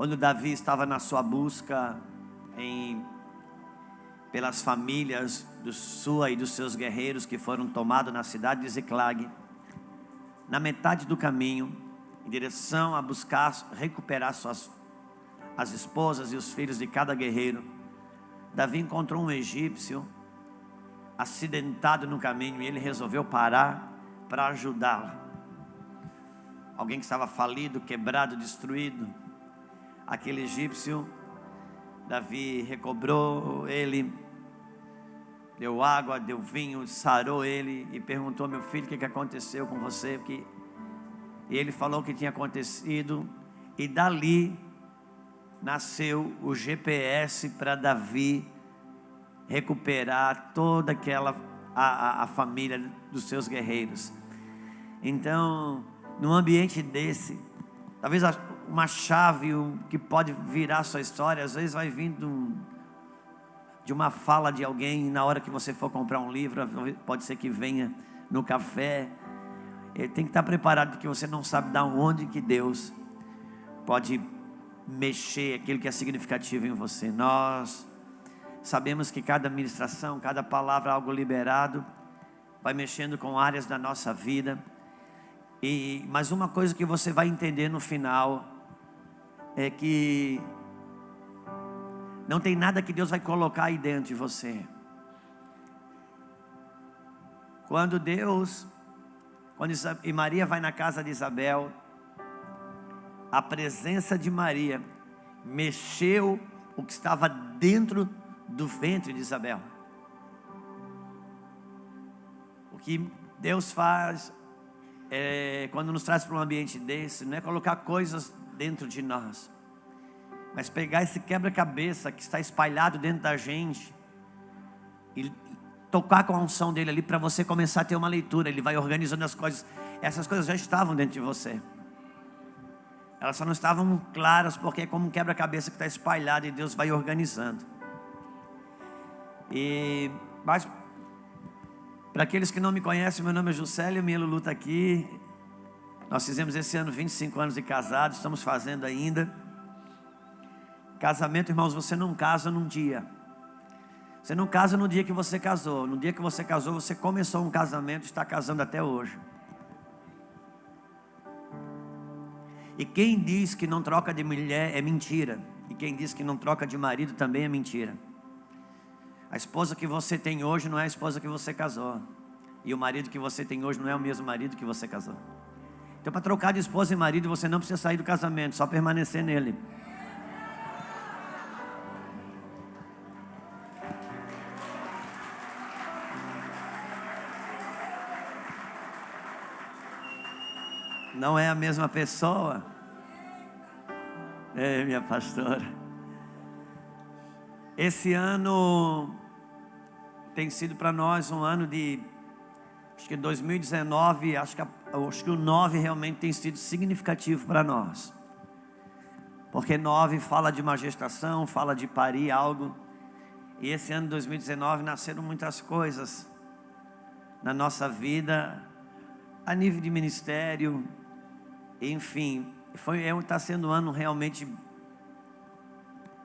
quando Davi estava na sua busca pelas famílias sua e dos seus guerreiros que foram tomados na cidade de Ziclag, na metade do caminho, em direção a buscar recuperar as esposas e os filhos de cada guerreiro, Davi encontrou um egípcio acidentado no caminho e ele resolveu parar para ajudá-lo. Alguém que estava falido, quebrado, destruído. Aquele egípcio, Davi recobrou ele, deu água, deu vinho, sarou ele e perguntou: meu filho, o que aconteceu com você? E ele falou o que tinha acontecido, e dali nasceu o GPS para Davi recuperar toda aquela a família dos seus guerreiros. Então, num ambiente desse, talvez uma chave que pode virar a sua história, às vezes vai vindo de uma fala de alguém, na hora que você for comprar um livro, pode ser que venha no café. Tem que estar preparado, porque você não sabe de onde que Deus pode mexer aquilo que é significativo em você. Nós sabemos que cada ministração, cada palavra, algo liberado, vai mexendo com áreas da nossa vida. Mas uma coisa que você vai entender no final é que não tem nada que Deus vai colocar aí dentro de você. Quando Maria vai na casa de Isabel, a presença de Maria mexeu o que estava dentro do ventre de Isabel. O que Deus faz quando nos traz para um ambiente desse, não é colocar coisas dentro de nós, mas pegar esse quebra-cabeça que está espalhado dentro da gente e tocar com a unção dele ali, para você começar a ter uma leitura. Ele vai organizando as coisas. Essas coisas já estavam dentro de você, elas só não estavam claras, porque é como um quebra-cabeça que está espalhado e Deus vai organizando. Mas para aqueles que não me conhecem, meu nome é Juscelio, minha Lulu está aqui. Nós fizemos esse ano 25 anos de casados, estamos fazendo ainda. Casamento, irmãos, você não casa num dia. Você não casa no dia que você casou. No dia que você casou, você começou um casamento e está casando até hoje. E quem diz que não troca de mulher é mentira. E quem diz que não troca de marido também é mentira. A esposa que você tem hoje não é a esposa que você casou. E o marido que você tem hoje não é o mesmo marido que você casou. Então, para trocar de esposa e marido, você não precisa sair do casamento, só permanecer nele. Não é a mesma pessoa. Minha pastora. Esse ano tem sido para nós um ano de, acho que 2019, acho que o 9 realmente tem sido significativo para nós. Porque 9 fala de uma gestação, fala de parir algo. E esse ano de 2019 nasceram muitas coisas na nossa vida, a nível de ministério, enfim. Está sendo um ano realmente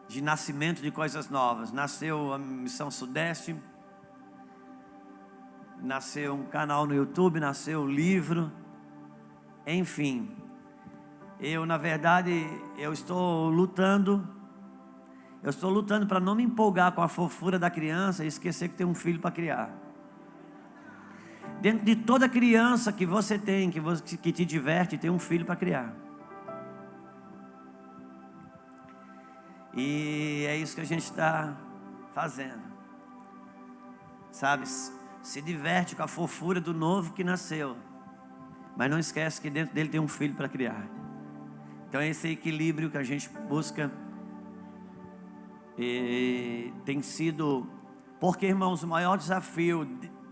de nascimento de coisas novas. Nasceu a Missão Sudeste, nasceu um canal no YouTube, nasceu o livro, enfim. Na verdade, eu estou lutando para não me empolgar com a fofura da criança e esquecer que tem um filho para criar. Dentro de toda criança que você tem, que te diverte, tem um filho para criar. E é isso que a gente está fazendo, sabe? Se diverte com a fofura do novo que nasceu, mas não esquece que dentro dele tem um filho para criar. Então é esse equilíbrio que a gente busca. E tem sido, porque, irmãos, o maior desafio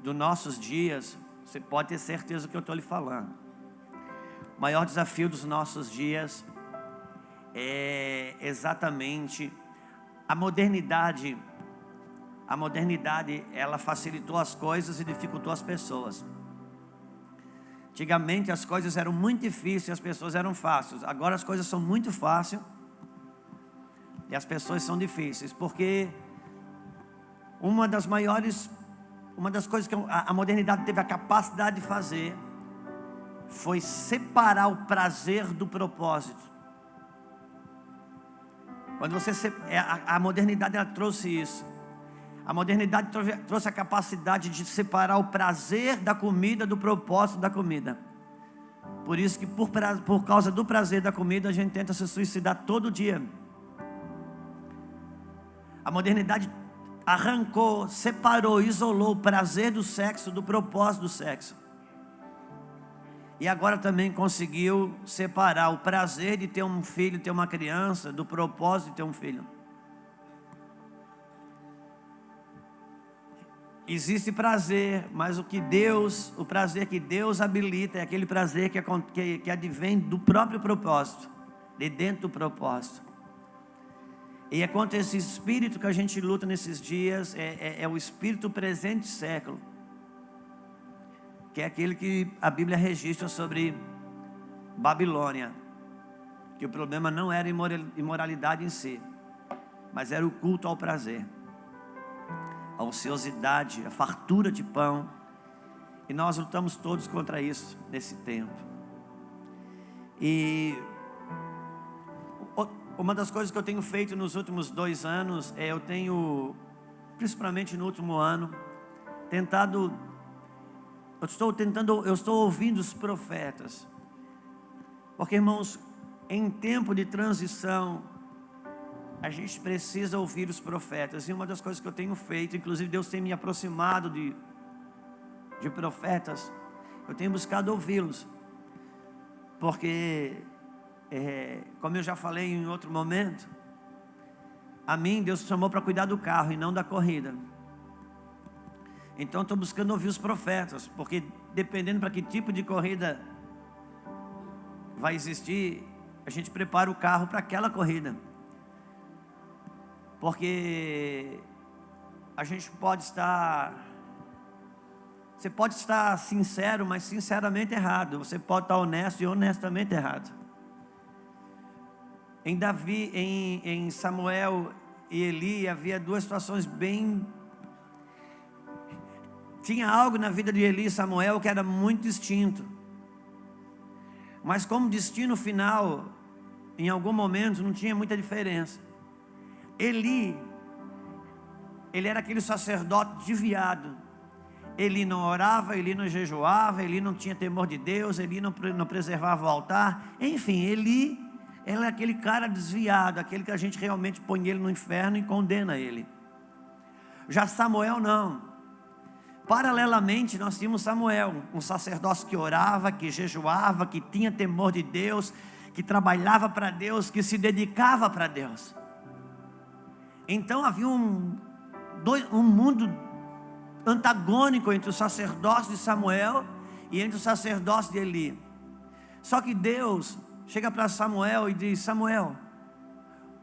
dos nossos dias, você pode ter certeza do que eu estou lhe falando. O maior desafio dos nossos dias é exatamente a modernidade. A modernidade, ela facilitou as coisas e dificultou as pessoas. Antigamente as coisas eram muito difíceis e as pessoas eram fáceis. Agora as coisas são muito fáceis E as pessoas são difíceis, porque uma das coisas que a modernidade teve a capacidade de fazer foi separar o prazer do propósito. Quando a modernidade ela trouxe isso. A modernidade trouxe a capacidade de separar o prazer da comida do propósito da comida. Por isso que por causa do prazer da comida a gente tenta se suicidar todo dia. A modernidade arrancou, separou, isolou o prazer do sexo do propósito do sexo. E agora também conseguiu separar o prazer de ter um filho, ter uma criança, do propósito de ter um filho. Existe prazer, mas o prazer que Deus habilita é aquele prazer que advém do próprio propósito, de dentro do propósito. E é contra esse espírito que a gente luta nesses dias, é o espírito presente século, que é aquele que a Bíblia registra sobre Babilônia, que o problema não era imoralidade em si, mas era o culto ao prazer, a ociosidade, a fartura de pão, e nós lutamos todos contra isso nesse tempo. E uma das coisas que eu tenho feito nos últimos 2 anos, principalmente no último ano, eu estou ouvindo os profetas, porque, irmãos, em tempo de transição, a gente precisa ouvir os profetas. E uma das coisas que eu tenho feito, inclusive Deus tem me aproximado de profetas, eu tenho buscado ouvi-los, porque como eu já falei em outro momento, a mim Deus chamou para cuidar do carro e não da corrida. Então estou buscando ouvir os profetas, porque dependendo para que tipo de corrida vai existir, a gente prepara o carro para aquela corrida. Porque a gente você pode estar sincero, mas sinceramente errado. Você pode estar honesto e honestamente errado. Em Samuel e Eli havia 2 situações tinha algo na vida de Eli e Samuel que era muito distinto, mas como destino final, em algum momento não tinha muita diferença. Eli era aquele sacerdote desviado. Eli não orava, Eli não jejuava, Eli não tinha temor de Deus, Eli não preservava o altar. Enfim, Eli é aquele cara desviado, aquele que a gente realmente põe ele no inferno e condena ele. Já Samuel não. Paralelamente nós tínhamos Samuel, um sacerdócio que orava, que jejuava, que tinha temor de Deus, que trabalhava para Deus, que se dedicava para Deus. Então havia um mundo antagônico entre o sacerdócio de Samuel e entre o sacerdócio de Eli. Só que Deus chega para Samuel e diz: Samuel,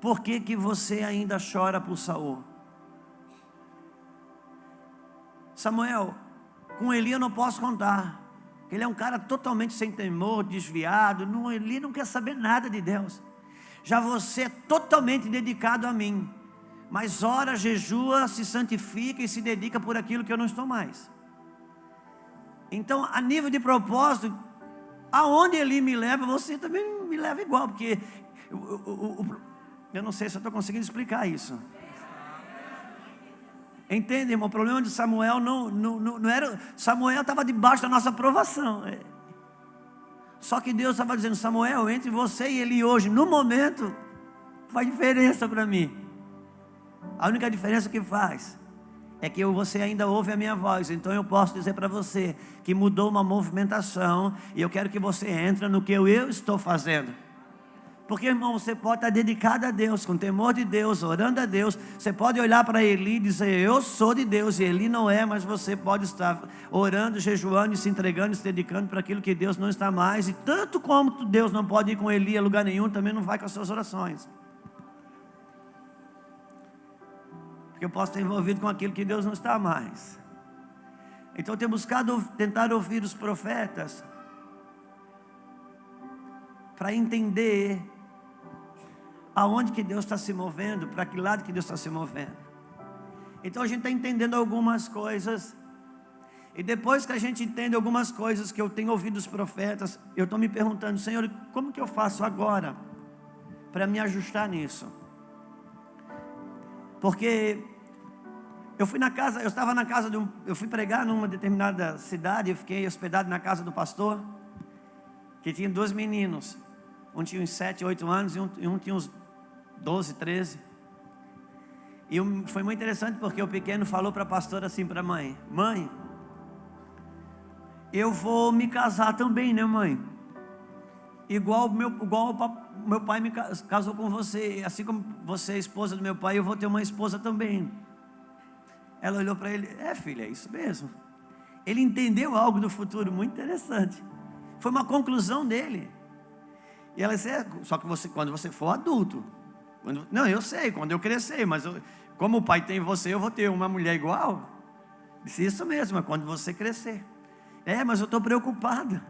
por que você ainda chora por Saul? Samuel, com Eli eu não posso contar, ele é um cara totalmente sem temor, desviado. Eli não quer saber nada de Deus. Já você é totalmente dedicado a mim, mas ora, jejua, se santifica e se dedica por aquilo que eu não estou mais. Então, a nível de propósito, aonde Eli me leva, você também me leva igual, porque eu não sei se eu estou conseguindo explicar isso. Entende, irmão? O problema de Samuel não era... Samuel estava debaixo da nossa aprovação. Só que Deus estava dizendo: Samuel, entre você e Eli hoje, no momento, faz diferença para mim. A única diferença que faz é que você ainda ouve a minha voz. Então eu posso dizer para você que mudou uma movimentação, e eu quero que você entre no que eu estou fazendo. Porque, irmão, você pode estar dedicado a Deus, com temor de Deus, orando a Deus. Você pode olhar para Eli e dizer: eu sou de Deus, e Eli não é. Mas você pode estar orando, jejuando e se entregando e se dedicando para aquilo que Deus não está mais. E tanto como Deus não pode ir com Eli a lugar nenhum, também não vai com as suas orações. Porque eu posso estar envolvido com aquilo que Deus não está mais. Então eu tenho buscado tentar ouvir os profetas, para entender aonde que Deus está se movendo, para que lado que Deus está se movendo. Então a gente está entendendo algumas coisas, e depois que a gente entende algumas coisas que eu tenho ouvido dos profetas, eu estou me perguntando: Senhor, como que eu faço agora para me ajustar nisso? Porque eu estava na casa eu fui pregar numa determinada cidade, eu fiquei hospedado na casa do pastor, que tinha 2 meninos, um tinha uns 7, 8 anos, e um tinha uns 12, 13, e foi muito interessante, porque o pequeno falou para a pastora assim, para a mãe: mãe, eu vou me casar também, né, mãe? Igual meu pai me casou com você, assim como você é esposa do meu pai, eu vou ter uma esposa também. Ela olhou para ele: é, filha, é isso mesmo. Ele entendeu algo do futuro muito interessante. Foi uma conclusão dele. E ela disse: só que quando você for adulto. Não, eu sei, quando eu crescer, mas como o pai tem você, eu vou ter uma mulher igual. Disse: isso mesmo, é quando você crescer. Mas eu estou preocupado.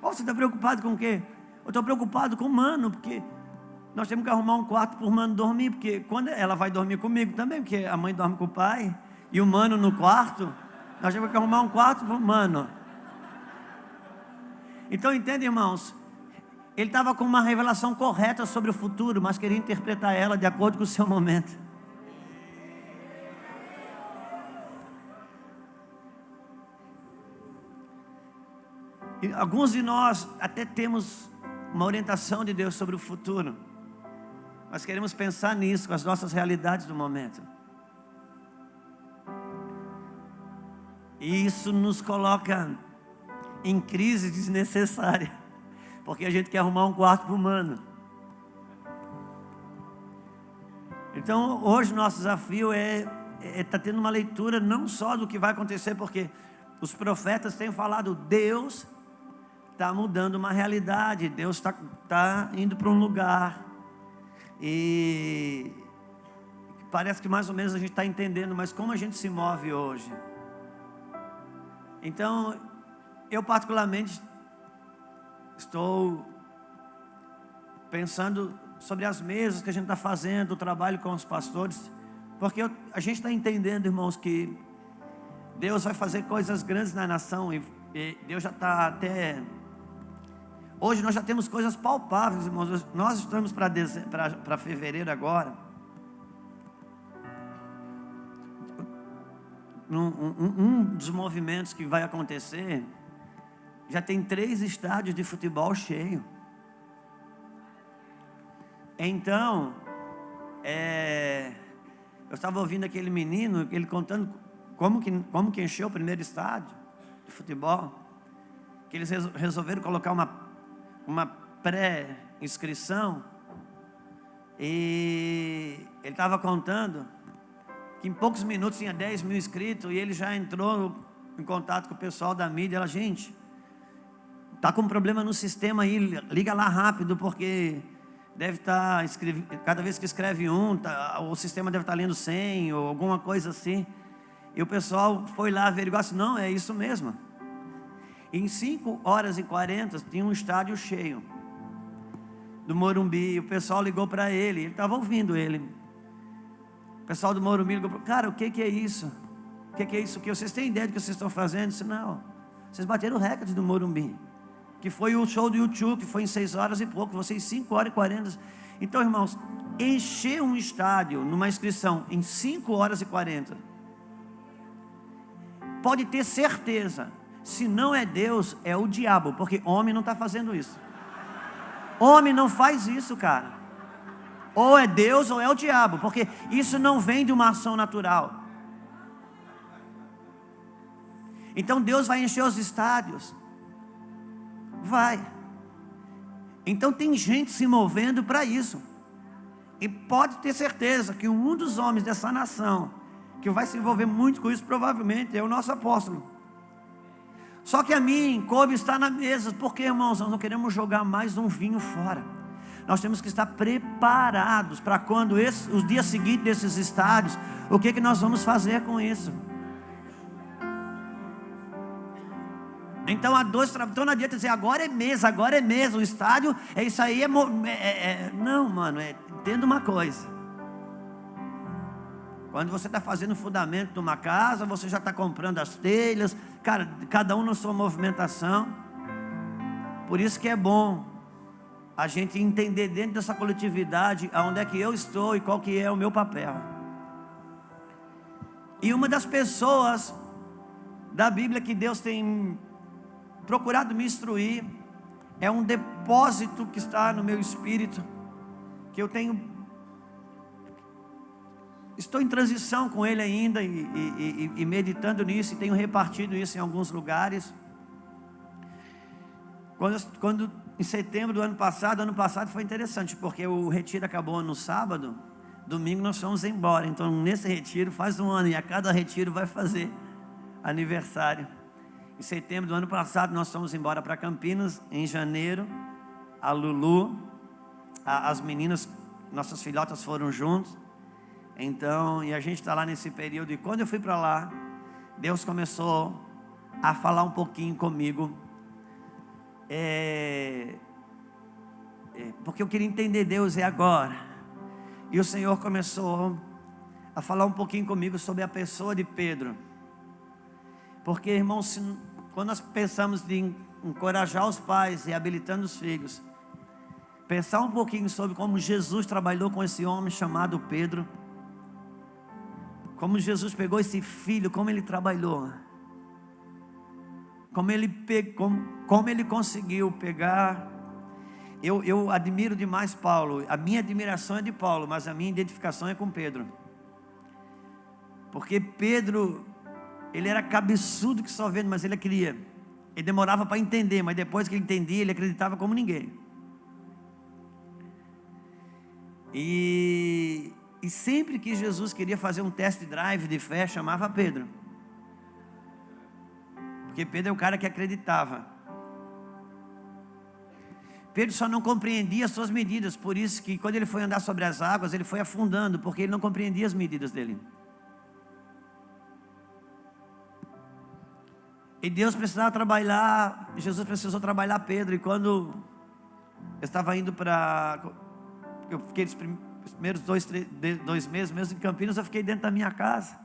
Você está preocupado com o quê? Eu estou preocupado com o Mano, porque nós temos que arrumar um quarto para o Mano dormir, porque quando ela vai dormir comigo também, porque a mãe dorme com o pai, e o Mano no quarto, nós temos que arrumar um quarto para o Mano. Então entende, irmãos, ele estava com uma revelação correta sobre o futuro, mas queria interpretar ela de acordo com o seu momento. E alguns de nós até temos uma orientação de Deus sobre o futuro, mas queremos pensar nisso com as nossas realidades do momento. E isso nos coloca em crise desnecessária, porque a gente quer arrumar um quarto para o Mano. Então hoje o nosso desafio é estar tendo uma leitura não só do que vai acontecer, porque os profetas têm falado: Deus está mudando uma realidade, Deus está indo para um lugar, e parece que mais ou menos a gente está entendendo, mas como a gente se move hoje? Então, eu particularmente estou pensando sobre as mesas que a gente está fazendo, o trabalho com os pastores, porque a gente está entendendo, irmãos, que Deus vai fazer coisas grandes na nação, e Deus já está até... Hoje nós já temos coisas palpáveis, irmãos. Nós estamos para fevereiro agora. Um dos movimentos que vai acontecer, já tem 3 estádios de futebol cheios. Então, eu estava ouvindo aquele menino, ele contando como que encheu o primeiro estádio de futebol, que eles resolveram colocar uma pré-inscrição, e ele estava contando que em poucos minutos tinha 10 mil inscritos, e ele já entrou em contato com o pessoal da mídia. Ela: gente, está com um problema no sistema aí, liga lá rápido, porque deve estar, cada vez que escreve o sistema deve estar lendo 100 ou alguma coisa assim. E o pessoal foi lá averiguar assim: não, é isso mesmo. Em 5h40 tinha um estádio cheio do Morumbi. O pessoal ligou para ele estava ouvindo ele. O pessoal do Morumbi ligou: cara, o que é isso? O que é isso? Que vocês têm ideia do que vocês estão fazendo? Eu disse: não, vocês bateram o recorde do Morumbi, que foi o show do YouTube, que foi em 6 horas e pouco, vocês 5h40. Então, irmãos, encher um estádio numa inscrição em 5h40, pode ter certeza, se não é Deus, é o diabo, porque homem não está fazendo isso. Homem não faz isso, cara. Ou é Deus ou é o diabo, porque isso não vem de uma ação natural. Então Deus vai encher os estádios. Vai. Então tem gente se movendo para isso. E pode ter certeza que um dos homens dessa nação que vai se envolver muito com isso, provavelmente é o nosso apóstolo. Só que a mim coube estar na mesa, porque, irmãos, nós não queremos jogar mais um vinho fora. Nós temos que estar preparados para quando os dias seguintes desses estádios, o que nós vamos fazer com isso? Então a dor, então não adianta dizer agora é mês, o estádio é isso aí, não, mano, entenda uma coisa. Quando você está fazendo o fundamento de uma casa, você já está comprando as telhas, cara, cada um na sua movimentação. Por isso que é bom a gente entender dentro dessa coletividade aonde é que eu estou e qual que é o meu papel. E uma das pessoas da Bíblia que Deus tem procurado me instruir é um depósito que está no meu espírito, que eu estou em transição com ele ainda e meditando nisso, e tenho repartido isso em alguns lugares. Quando em setembro do ano passado foi interessante, porque o retiro acabou no sábado, domingo nós fomos embora. Então nesse retiro faz um ano, e a cada retiro vai fazer aniversário. Em setembro do ano passado nós fomos embora para Campinas. Em janeiro a Lulu, as meninas, nossas filhotas foram juntos. Então, e a gente está lá nesse período. E quando eu fui para lá, Deus começou a falar um pouquinho comigo, porque eu queria entender Deus agora. E o Senhor começou a falar um pouquinho comigo sobre a pessoa de Pedro. Porque, irmãos, quando nós pensamos em encorajar os pais e habilitando os filhos, pensar um pouquinho sobre como Jesus trabalhou com esse homem chamado Pedro, como Jesus pegou esse filho, como ele trabalhou, como ele conseguiu pegar. Eu admiro demais Paulo. A minha admiração é de Paulo, mas a minha identificação é com Pedro. Porque Pedro, ele era cabeçudo que só vendo, mas ele queria. Ele demorava para entender, mas depois que ele entendia, ele acreditava como ninguém. E sempre que Jesus queria fazer um test drive de fé, chamava Pedro. Porque Pedro é o cara que acreditava. Pedro só não compreendia as suas medidas. Por isso que quando ele foi andar sobre as águas, ele foi afundando, porque ele não compreendia as medidas dele. E Deus precisava trabalhar, Jesus precisou trabalhar Pedro. E quando eu estava indo eu fiquei os primeiros 2 meses mesmo em Campinas, eu fiquei dentro da minha casa,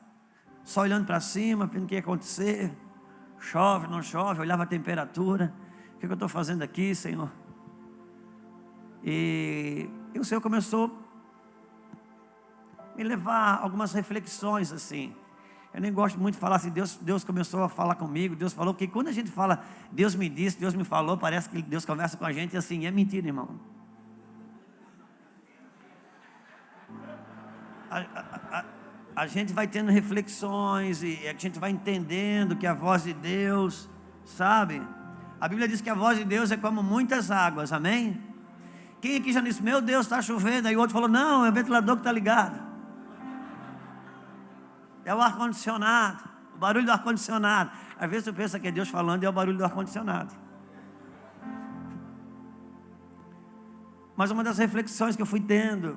só olhando para cima, vendo o que ia acontecer. Chove, não chove, olhava a temperatura. O que eu estou fazendo aqui, Senhor? E o Senhor começou a me levar a algumas reflexões assim. Eu nem gosto muito de falar assim, Deus começou a falar comigo, Deus falou, porque quando a gente fala, Deus me disse, Deus me falou, parece que Deus conversa com a gente assim, é mentira, irmão. A gente vai tendo reflexões, e a gente vai entendendo que a voz de Deus, sabe? A Bíblia diz que a voz de Deus é como muitas águas, amém? Quem aqui já disse, meu Deus, está chovendo? Aí o outro falou, não, é o ventilador que está ligado. É o ar-condicionado, o barulho do ar-condicionado. Às vezes você pensa que é Deus falando e é o barulho do ar-condicionado. Mas uma das reflexões que eu fui tendo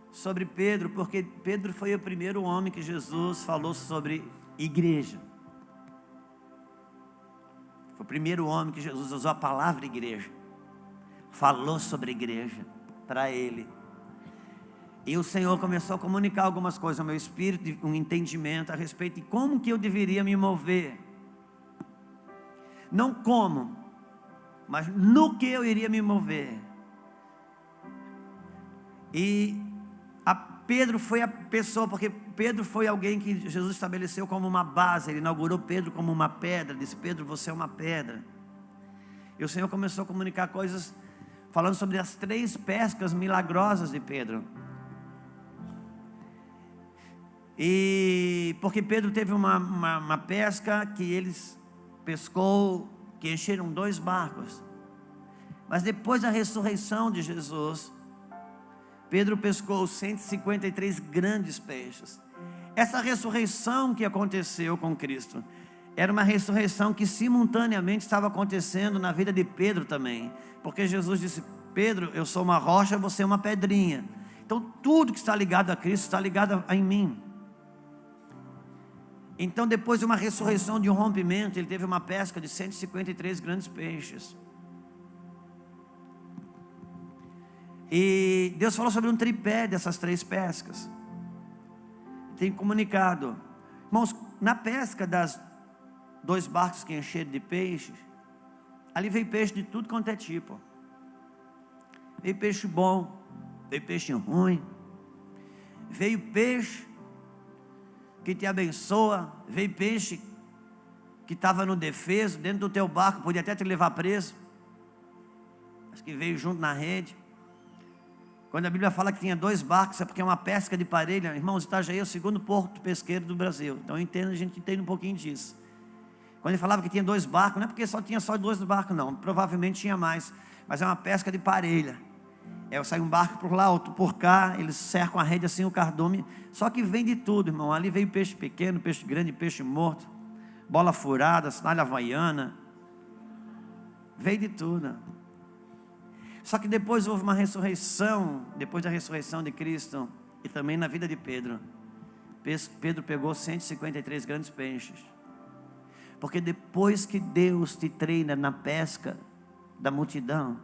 sobre Pedro, porque Pedro foi o primeiro homem que Jesus falou sobre igreja. Foi o primeiro homem que Jesus usou a palavra igreja. Falou sobre igreja para ele. E o Senhor começou a comunicar algumas coisas ao meu espírito, um entendimento a respeito de como que eu deveria me mover. Não como, mas no que eu iria me mover. E Pedro foi a pessoa, porque Pedro foi alguém que Jesus estabeleceu como uma base. Ele inaugurou Pedro como uma pedra, disse, Pedro, você é uma pedra. E o Senhor começou a comunicar coisas, falando sobre as 3 pescas milagrosas de Pedro. E porque Pedro teve uma pesca que eles pescou, que encheram 2 barcos. Mas depois da ressurreição de Jesus, Pedro pescou 153 grandes peixes. Essa ressurreição que aconteceu com Cristo era uma ressurreição que simultaneamente estava acontecendo na vida de Pedro também. Porque Jesus disse, Pedro, eu sou uma rocha, você é uma pedrinha. Então tudo que está ligado a Cristo está ligado em mim. Então, depois de uma ressurreição, de um rompimento, ele teve uma pesca de 153 grandes peixes. E Deus falou sobre um tripé dessas 3 pescas. Tem comunicado. Irmãos, na pesca das 2 barcos que encheram de peixes, ali veio peixe de tudo quanto é tipo. Veio peixe bom, veio peixe ruim, veio peixe que te abençoa, veio peixe que estava no defeso, dentro do teu barco, podia até te levar preso. Acho que veio junto na rede. Quando a Bíblia fala que tinha 2 barcos, é porque é uma pesca de parelha. Irmãos, Itajaí é o 2º porto pesqueiro do Brasil. Então a gente entende um pouquinho disso. Quando ele falava que tinha 2 barcos, não é porque tinha só 2 barcos não, provavelmente tinha mais. Mas é uma pesca de parelha. Sai um barco por lá, outro por cá, eles cercam a rede assim, o cardume. Só que vem de tudo, irmão. Ali veio peixe pequeno, peixe grande, peixe morto, bola furada, sandália havaiana. Veio de tudo. Só que depois houve uma ressurreição, depois da ressurreição de Cristo, e também na vida de Pedro. Pedro pegou 153 grandes peixes. Porque depois que Deus te treina na pesca da multidão,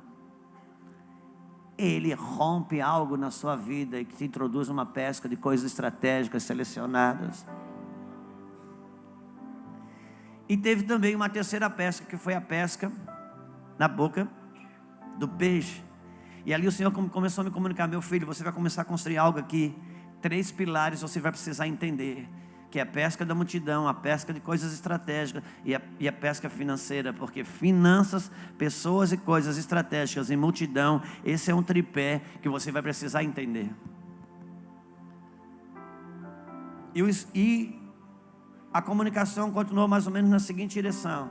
Ele rompe algo na sua vida e que te introduz uma pesca de coisas estratégicas selecionadas. E teve também uma terceira pesca, que foi a pesca na boca do peixe. E ali o Senhor começou a me comunicar: meu filho, você vai começar a construir algo aqui, 3 pilares você vai precisar entender, que é a pesca da multidão, a pesca de coisas estratégicas e a pesca financeira, porque finanças, pessoas e coisas estratégicas e multidão, esse é um tripé que você vai precisar entender. E a comunicação continuou mais ou menos na seguinte direção: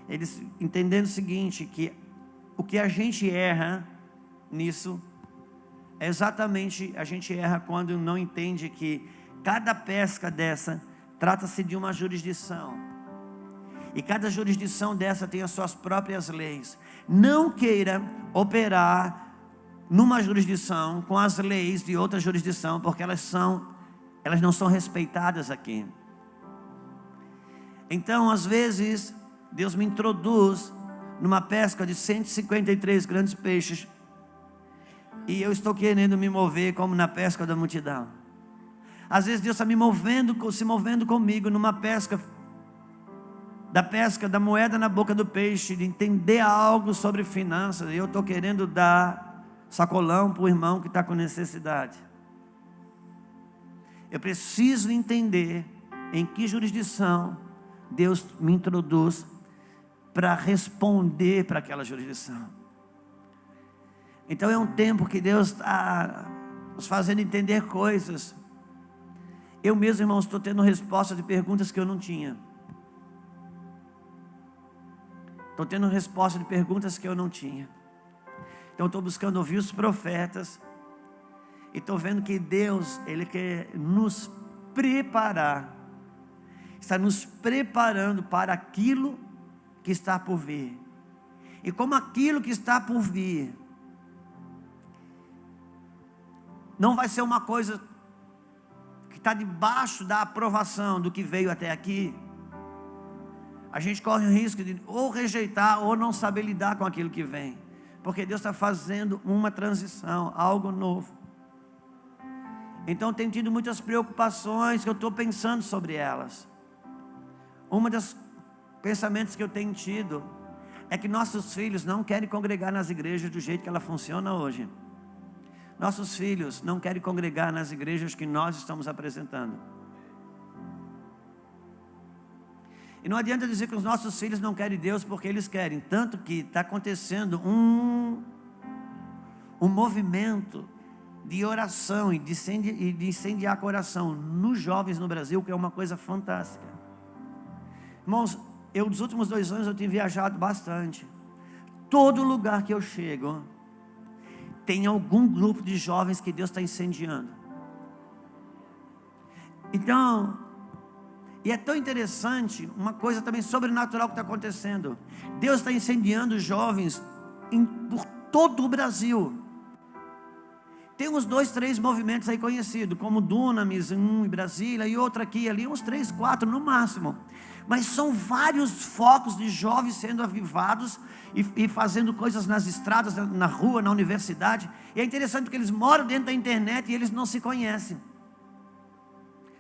eles entendendo o seguinte, que o que a gente erra nisso é exatamente, a gente erra quando não entende que cada pesca dessa trata-se de uma jurisdição, e cada jurisdição dessa tem as suas próprias leis. Não queira operar numa jurisdição com as leis de outra jurisdição, porque elas não são respeitadas aqui. Então, às vezes, Deus me introduz numa pesca de 153 grandes peixes, e eu estou querendo me mover como na pesca da multidão. Às vezes Deus está se movendo comigo numa pesca da moeda na boca do peixe, de entender algo sobre finanças, e eu estou querendo dar sacolão para o irmão que está com necessidade. Eu preciso entender em que jurisdição Deus me introduz para responder para aquela jurisdição. Então é um tempo que Deus está nos fazendo entender coisas. Eu mesmo, irmãos, estou tendo resposta de perguntas que eu não tinha. Estou tendo resposta de perguntas que eu não tinha. Então estou buscando ouvir os profetas, e estou vendo que Deus, Ele quer nos preparar, está nos preparando para aquilo que está por vir. E como aquilo que está por vir não vai ser uma coisa que está debaixo da aprovação do que veio até aqui, a gente corre o risco de ou rejeitar ou não saber lidar com aquilo que vem, porque Deus está fazendo uma transição, algo novo. Então tem tido muitas preocupações que eu estou pensando sobre elas. Uma dos pensamentos que eu tenho tido é que nossos filhos não querem congregar nas igrejas do jeito que ela funciona hoje. Nossos filhos não querem congregar nas igrejas que nós estamos apresentando. E não adianta dizer que os nossos filhos não querem Deus, porque eles querem. Tanto que está acontecendo um movimento de oração e de incendiar coração nos jovens no Brasil, que é uma coisa fantástica. Irmãos, dos últimos 2 anos eu tenho viajado bastante. Todo lugar que eu chego tem algum grupo de jovens que Deus está incendiando. Então, e é tão interessante, uma coisa também sobrenatural que está acontecendo. Deus está incendiando jovens por todo o Brasil. Tem uns 2, 3 movimentos aí conhecidos, como Dunamis, em Brasília, e outro aqui, ali, uns 3, 4 no máximo. Mas são vários focos de jovens sendo avivados e fazendo coisas nas estradas, na rua, na universidade. E é interessante porque eles moram dentro da internet e eles não se conhecem.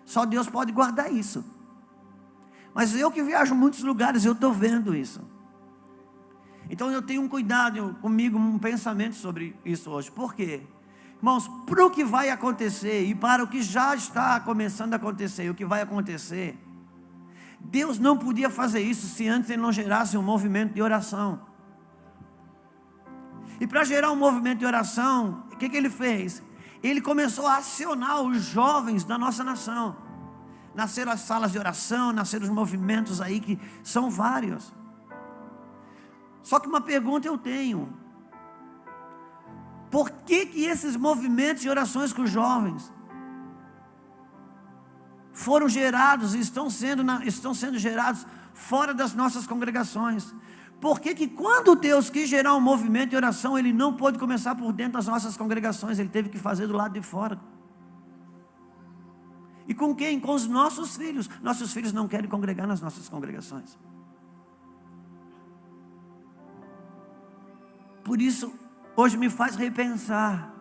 Só Deus pode guardar isso. Mas eu que viajo em muitos lugares, eu estou vendo isso. Então eu tenho um cuidado comigo, um pensamento sobre isso hoje. Por quê? Irmãos, para o que vai acontecer e para o que já está começando a acontecer, e o que vai acontecer, Deus não podia fazer isso se antes Ele não gerasse um movimento de oração. E para gerar um movimento de oração, o que Ele fez? Ele começou a acionar os jovens da nossa nação. Nasceram as salas de oração, nasceram os movimentos aí que são vários. Só que uma pergunta eu tenho: por que esses movimentos de orações com os jovens foram gerados e estão sendo gerados fora das nossas congregações? Por que quando Deus quis gerar um movimento de oração, Ele não pôde começar por dentro das nossas congregações, Ele teve que fazer do lado de fora? E com quem? Com os nossos filhos. Nossos filhos não querem congregar nas nossas congregações. Por isso, hoje me faz repensar.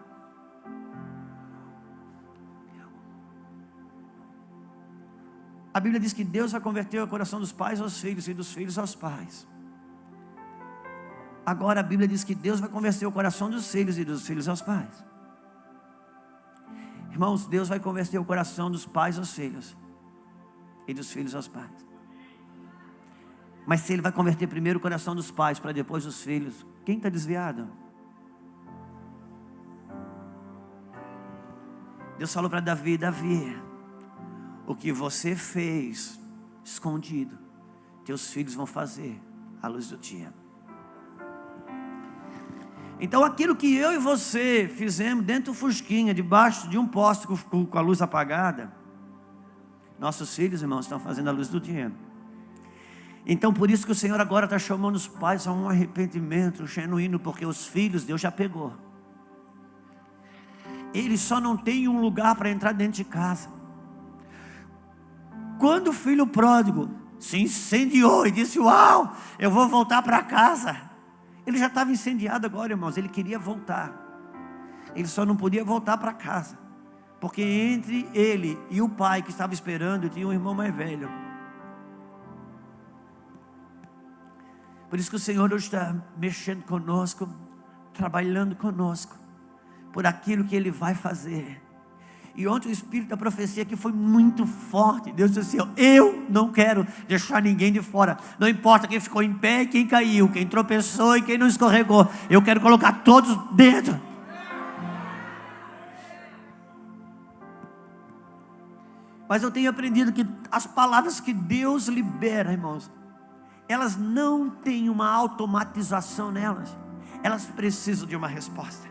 A Bíblia diz que Deus vai converter o coração dos pais aos filhos e dos filhos aos pais. Agora a Bíblia diz que Deus vai converter o coração dos filhos e dos filhos aos pais. Irmãos, Deus vai converter o coração dos pais aos filhos e dos filhos aos pais. Mas se Ele vai converter primeiro o coração dos pais para depois os filhos, quem está desviado? Deus falou para Davi: Davi, o que você fez escondido, teus filhos vão fazer à luz do dia. Então aquilo que eu e você fizemos dentro do fusquinha, debaixo de um poste com a luz apagada, nossos filhos, irmãos, estão fazendo à luz do dia. Então por isso que o Senhor agora está chamando os pais a um arrependimento genuíno, porque os filhos Deus já pegou. Eles só não têm um lugar para entrar dentro de casa. Quando o filho pródigo se incendiou e disse: uau, eu vou voltar para casa. Ele já estava incendiado agora, irmãos. Ele queria voltar. Ele só não podia voltar para casa, porque entre ele e o pai que estava esperando, tinha um irmão mais velho. Por isso que o Senhor hoje está mexendo conosco, trabalhando conosco, por aquilo que Ele vai fazer. E ontem o Espírito da profecia aqui foi muito forte. Deus disse assim: eu não quero deixar ninguém de fora. Não importa quem ficou em pé e quem caiu, quem tropeçou e quem não escorregou. Eu quero colocar todos dentro. Mas eu tenho aprendido que as palavras que Deus libera, irmãos, elas não têm uma automatização nelas. Elas precisam de uma resposta.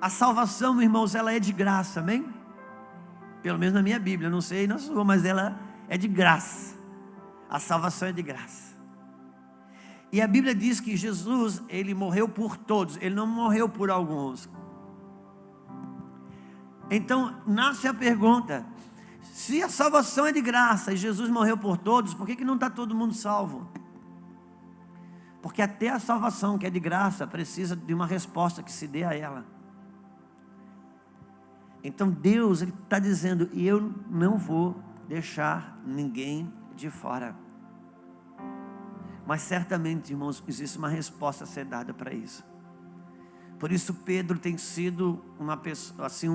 A salvação, irmãos, ela é de graça, amém? Pelo menos na minha Bíblia, não sei na sua, mas ela é de graça. A salvação é de graça. E a Bíblia diz que Jesus, Ele morreu por todos, Ele não morreu por alguns. Então, nasce a pergunta: se a salvação é de graça e Jesus morreu por todos, por que não está todo mundo salvo? Porque até a salvação que é de graça precisa de uma resposta que se dê a ela. Então Deus está dizendo: eu não vou deixar ninguém de fora. Mas certamente, irmãos, existe uma resposta a ser dada para isso. Por isso Pedro tem sido uma pessoa, assim,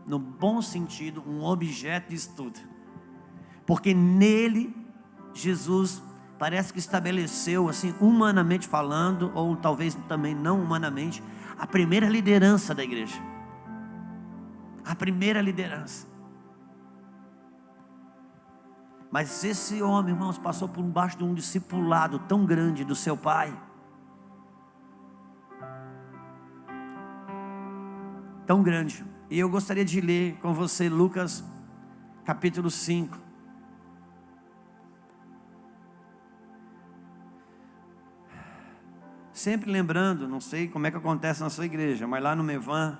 no bom sentido, um objeto de estudo. Porque nele, Jesus parece que estabeleceu, assim, humanamente falando, ou talvez também não humanamente, a primeira liderança da igreja. A primeira liderança. Mas esse homem, irmãos, passou por baixo de um discipulado tão grande do seu pai. Tão grande. E eu gostaria de ler com você Lucas capítulo 5. Sempre lembrando, não sei como é que acontece na sua igreja, mas lá no Mevan,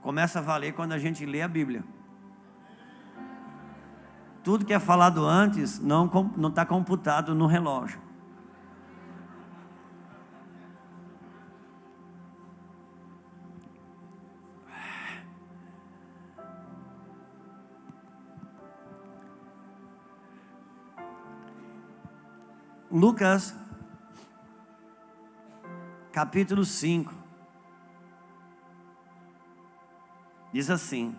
começa a valer quando a gente lê a Bíblia. Tudo que é falado antes não está computado no relógio. Lucas, capítulo 5, diz assim: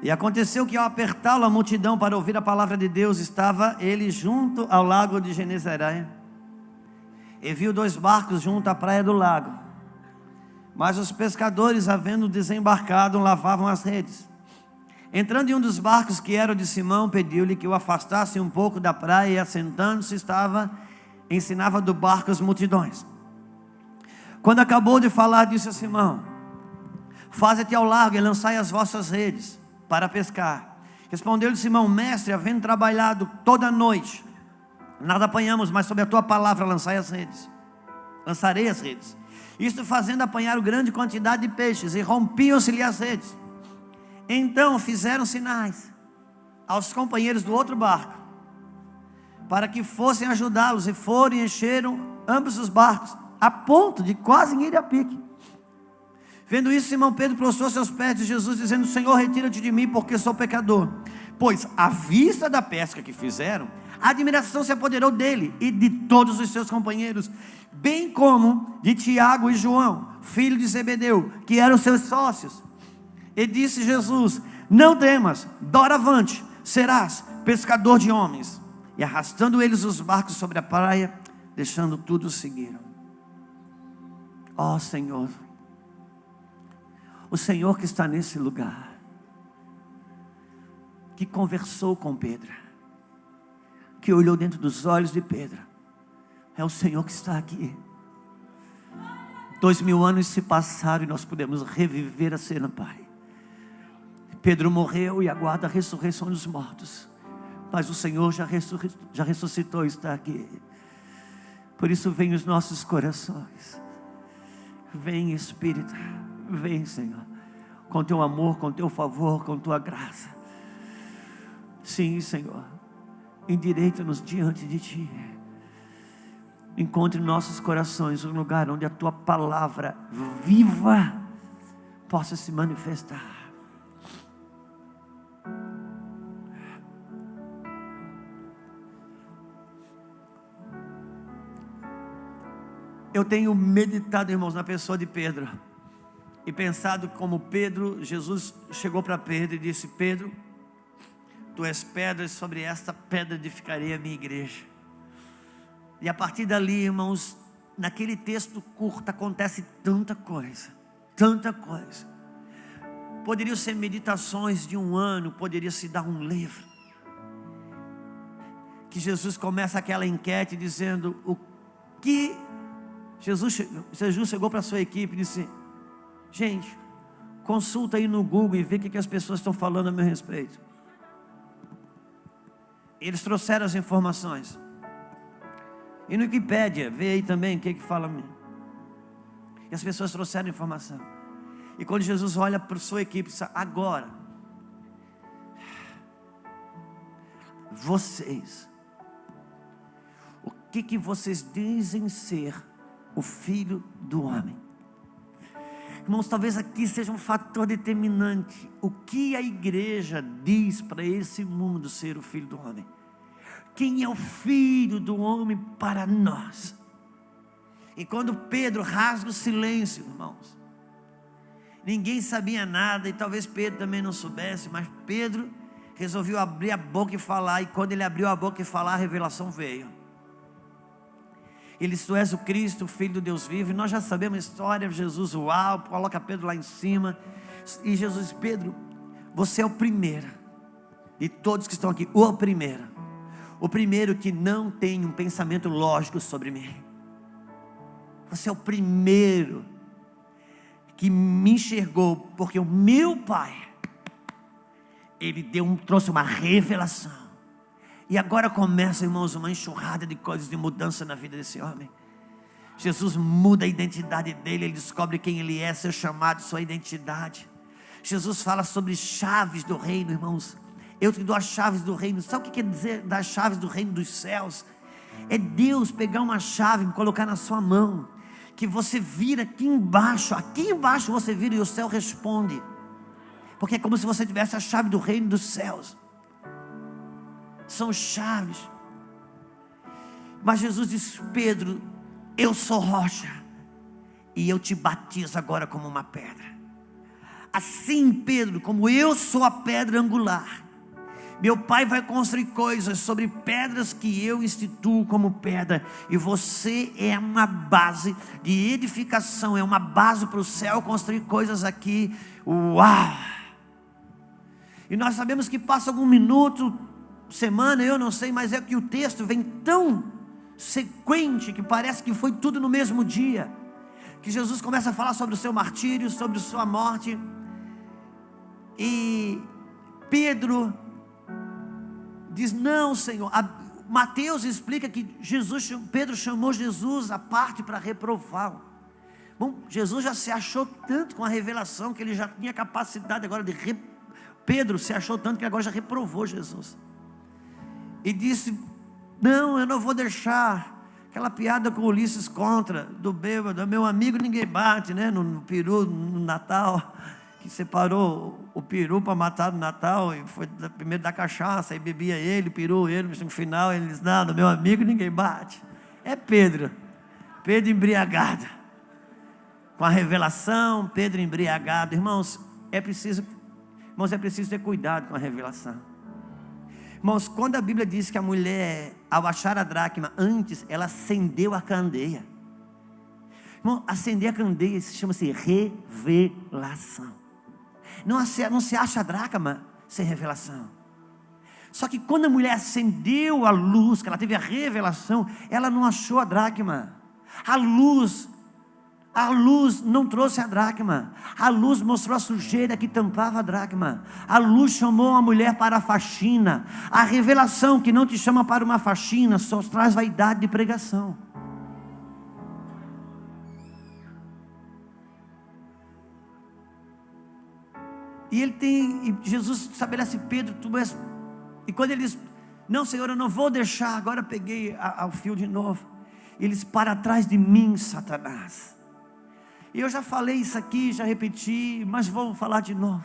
e aconteceu que ao apertá-lo a multidão para ouvir a palavra de Deus, estava ele junto ao lago de Genezaré, e viu 2 barcos junto à praia do lago, mas os pescadores, havendo desembarcado, lavavam as redes. Entrando em um dos barcos, que era o de Simão, pediu-lhe que o afastasse um pouco da praia, e assentando-se ensinava do barco as multidões. Quando acabou de falar, disse a Simão: faze-te ao largo e lançai as vossas redes para pescar. Respondeu-lhe Simão: mestre, havendo trabalhado toda a noite, nada apanhamos, mas sob a tua palavra lançarei as redes. Isto fazendo, apanharam grande quantidade de peixes, e rompiam-se-lhe as redes. Então fizeram sinais aos companheiros do outro barco, para que fossem ajudá-los, e foram e encheram ambos os barcos, a ponto de quase irem a pique. Vendo isso, Simão Pedro prostrou-se aos pés de Jesus, dizendo: Senhor, retira-te de mim, porque sou pecador. Pois, à vista da pesca que fizeram, a admiração se apoderou dele e de todos os seus companheiros, bem como de Tiago e João, filho de Zebedeu, que eram seus sócios. E disse Jesus: não temas, doravante serás pescador de homens. E arrastando eles os barcos sobre a praia, deixando tudo, seguiram. Ó Senhor, o Senhor que está nesse lugar, que conversou com Pedro, que olhou dentro dos olhos de Pedro, é o Senhor que está aqui. 2000 anos se passaram e nós podemos reviver a cena, Pai. Pedro morreu e aguarda a ressurreição dos mortos, mas o Senhor já ressuscitou e está aqui. Por isso vem os nossos corações. Vem, Espírito, vem, Senhor, com teu amor, com teu favor, com tua graça. Sim, Senhor, endireita-nos diante de ti. Encontre em nossos corações um lugar onde a tua palavra viva possa se manifestar. Eu tenho meditado, irmãos, na pessoa de Pedro, e pensado como Pedro. Jesus chegou para Pedro e disse: Pedro, tu és pedra, e sobre esta pedra edificarei a minha igreja. E a partir dali, irmãos, naquele texto curto acontece tanta coisa, tanta coisa. Poderiam ser meditações de 1 ano, poderia se dar um livro. Que Jesus começa aquela enquete dizendo: o que... Jesus chegou para a sua equipe e disse: gente, consulta aí no Google e vê o que as pessoas estão falando a meu respeito. Eles trouxeram as informações. E no Wikipédia, vê aí também o que fala a mim. E as pessoas trouxeram informação. E quando Jesus olha para a sua equipe, diz: agora, vocês, o que vocês dizem ser o Filho do Homem? Irmãos, talvez aqui seja um fator determinante. O que a igreja diz para esse mundo ser o Filho do Homem? Quem é o Filho do Homem para nós? E quando Pedro rasga o silêncio, irmãos, ninguém sabia nada, e talvez Pedro também não soubesse, mas Pedro resolveu abrir a boca e falar. E quando ele abriu a boca e falar, a revelação veio. Ele disse: tu és o Cristo, o Filho do Deus vivo. E nós já sabemos a história. Jesus, uau, coloca Pedro lá em cima. E Jesus: Pedro, você é o primeiro de todos que estão aqui, o primeiro que não tem um pensamento lógico sobre mim. Você é o primeiro que me enxergou, porque o meu Pai, Ele trouxe uma revelação. E agora começa, irmãos, uma enxurrada de coisas, de mudança na vida desse homem. Jesus muda a identidade dele, ele descobre quem ele é, seu chamado, sua identidade. Jesus fala sobre chaves do reino, irmãos. Eu te dou as chaves do reino. Sabe o que quer dizer das chaves do reino dos céus? É Deus pegar uma chave e colocar na sua mão, que você vira aqui embaixo você vira e o céu responde. Porque é como se você tivesse a chave do reino dos céus. São chaves. Mas Jesus disse: Pedro, eu sou rocha, e eu te batizo agora como uma pedra. Assim, Pedro, como eu sou a pedra angular, meu Pai vai construir coisas sobre pedras que eu instituo como pedra, e você é uma base de edificação, é uma base para o céu construir coisas aqui. Uau! E nós sabemos que passa algum minuto, semana, eu não sei, mas é que o texto vem tão sequente, que parece que foi tudo no mesmo dia, que Jesus começa a falar sobre o seu martírio, sobre a sua morte, e Pedro diz: não, Senhor. Mateus explica que Pedro chamou Jesus à parte para reprová-lo. Bom, Jesus já se achou tanto com a revelação, que ele já tinha capacidade agora de Pedro se achou tanto que agora já reprovou Jesus. E disse: não, eu não vou deixar. Aquela piada com Ulisses contra, do bêbado, meu amigo ninguém bate, né? No peru, no Natal, que separou o peru para matar no Natal, e foi primeiro da cachaça, e bebia ele, peru ele, no final ele diz: não, meu amigo ninguém bate. É Pedro embriagado, com a revelação, Pedro embriagado. Irmãos, é preciso ter cuidado com a revelação. Irmãos, quando a Bíblia diz que a mulher, ao achar a dracma, antes ela acendeu a candeia. Irmão, acender a candeia chama-se revelação. Não se acha a dracma sem revelação. Só que quando a mulher acendeu a luz, que ela teve a revelação, ela não achou a dracma. A luz não trouxe a dracma. A luz mostrou a sujeira que tampava a dracma. A luz chamou a mulher para a faxina. A revelação que não te chama para uma faxina só traz vaidade de pregação. E Jesus estabelece: Pedro, tu és. E quando ele diz: não, Senhor, eu não vou deixar. Agora peguei ao fio de novo. Ele diz: para trás de mim, Satanás. E eu já falei isso aqui, já repeti, mas vou falar de novo.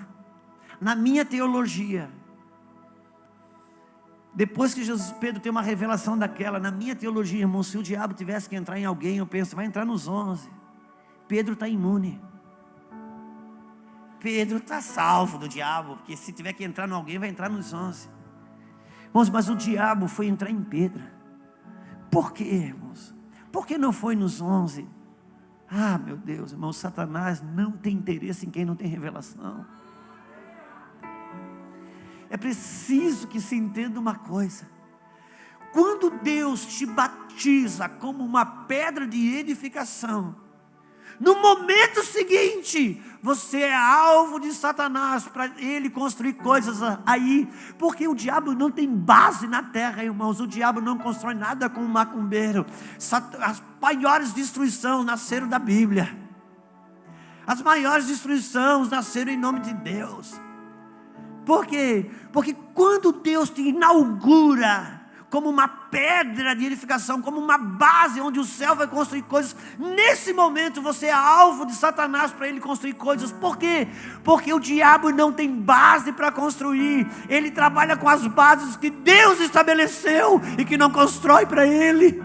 Na minha teologia, depois que Pedro tem uma revelação daquela, na minha teologia, irmão, se o diabo tivesse que entrar em alguém, eu penso: vai entrar nos 11. Pedro está imune. Pedro está salvo do diabo, porque se tiver que entrar em alguém, vai entrar nos 11. Irmãos, mas o diabo foi entrar em Pedro. Por quê, irmãos? Por que não foi nos 11? Ah, meu Deus, irmão, Satanás não tem interesse em quem não tem revelação. É preciso que se entenda uma coisa: quando Deus te batiza como uma pedra de edificação, no momento seguinte, você é alvo de Satanás, para ele construir coisas aí, porque o diabo não tem base na terra, irmãos. O diabo não constrói nada com um macumbeiro. As maiores destruições nasceram da Bíblia. As maiores destruições nasceram em nome de Deus. Por quê? Porque quando Deus te inaugura como uma pedra de edificação, como uma base onde o céu vai construir coisas, nesse momento você é alvo de Satanás para ele construir coisas. Por quê? Porque o diabo não tem base para construir. Ele trabalha com as bases que Deus estabeleceu e que não constrói para ele.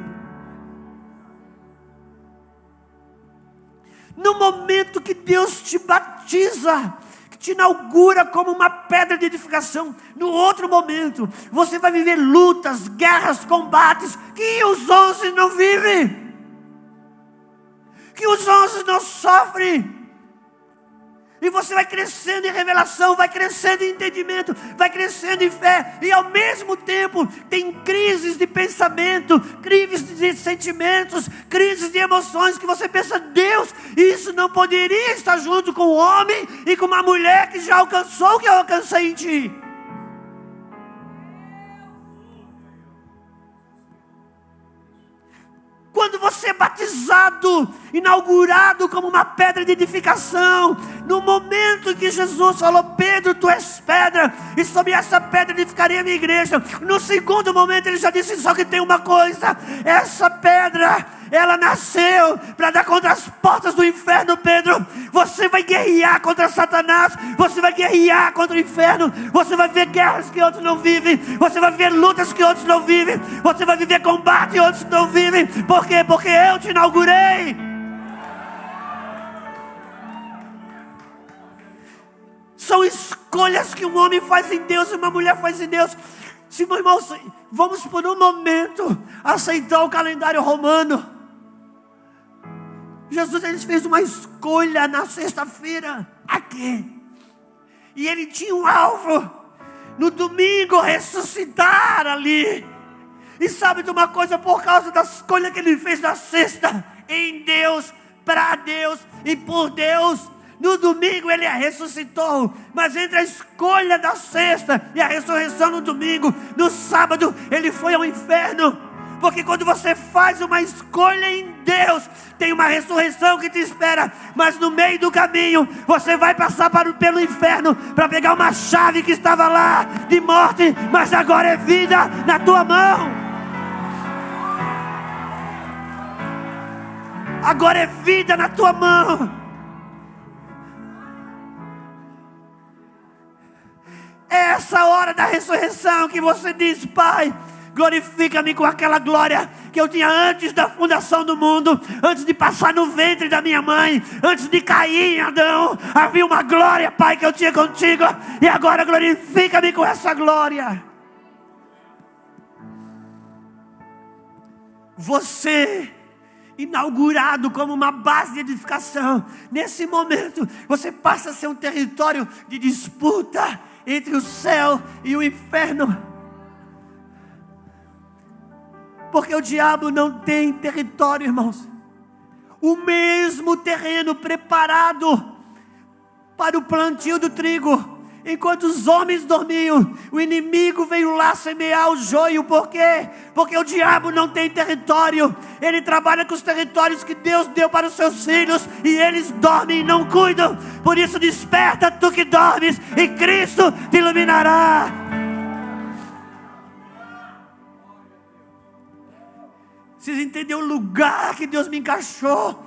No momento que Deus te batiza, te inaugura como uma pedra de edificação, no outro momento você vai viver lutas, guerras, combates que os 11 não vivem, que os 11 não sofrem. E você vai crescendo em revelação, vai crescendo em entendimento, vai crescendo em fé, e ao mesmo tempo tem crises de pensamento, crises de sentimentos, crises de emoções, que você pensa: Deus, isso não poderia estar junto com um homem e com uma mulher que já alcançou o que eu alcancei em ti. quando você é batizado, inaugurado como uma pedra de edificação, no momento em que Jesus falou: Pedro, tu és pedra, e sobre essa pedra edificarei a minha igreja. No segundo momento ele já disse: só que tem uma coisa, essa pedra, ela nasceu para dar contra as portas do inferno. Pedro, você vai guerrear contra Satanás, você vai guerrear contra o inferno, você vai ver guerras que outros não vivem, você vai ver lutas que outros não vivem, você vai viver combate que outros não vivem. Por quê? Porque eu te inaugurei. São escolhas que um homem faz em Deus e uma mulher faz em Deus. Se, meu irmão, vamos por um momento aceitar o calendário romano. Jesus, ele fez uma escolha na sexta-feira aqui, e ele tinha um alvo: no domingo ressuscitar ali. E sabe de uma coisa? Por causa da escolha que ele fez na sexta, em Deus, para Deus e por Deus, no domingo ele ressuscitou. Mas entre a escolha da sexta e a ressurreição no domingo, no sábado ele foi ao inferno. Porque quando você faz uma escolha em Deus, tem uma ressurreição que te espera. Mas no meio do caminho, você vai passar pelo inferno, para pegar uma chave que estava lá, de morte, mas agora é vida na tua mão. Agora é vida na tua mão. É essa hora da ressurreição que você diz: Pai, glorifica-me com aquela glória que eu tinha antes da fundação do mundo, antes de passar no ventre da minha mãe, antes de cair em Adão. Havia uma glória, Pai, que eu tinha contigo, e agora glorifica-me com essa glória. Você, inaugurado como uma base de edificação, nesse momento você passa a ser um território de disputa entre o céu e o inferno. Porque o diabo não tem território, irmãos. O mesmo terreno preparado para o plantio do trigo, enquanto os homens dormiam, o inimigo veio lá semear o joio. Por quê? Porque o diabo não tem território. Ele trabalha com os territórios que Deus deu para os seus filhos, e eles dormem e não cuidam. Por isso desperta, tu que dormes, e Cristo te iluminará. Vocês entenderam o lugar que Deus me encaixou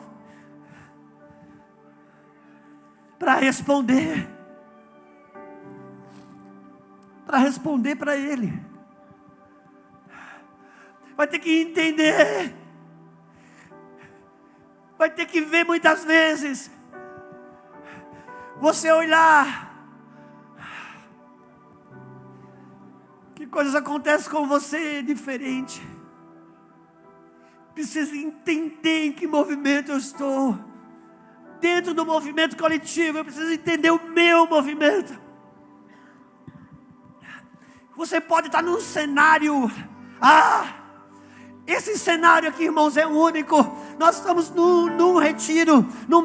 para responder? Para responder para Ele. Vai ter que entender. Vai ter que ver muitas vezes. Você olhar. Que coisas acontecem com você diferente. Precisa entender em que movimento eu estou. Dentro do movimento coletivo, eu preciso entender o meu movimento. Você pode estar num cenário. Esse cenário aqui, irmãos, é único. Nós estamos num retiro, no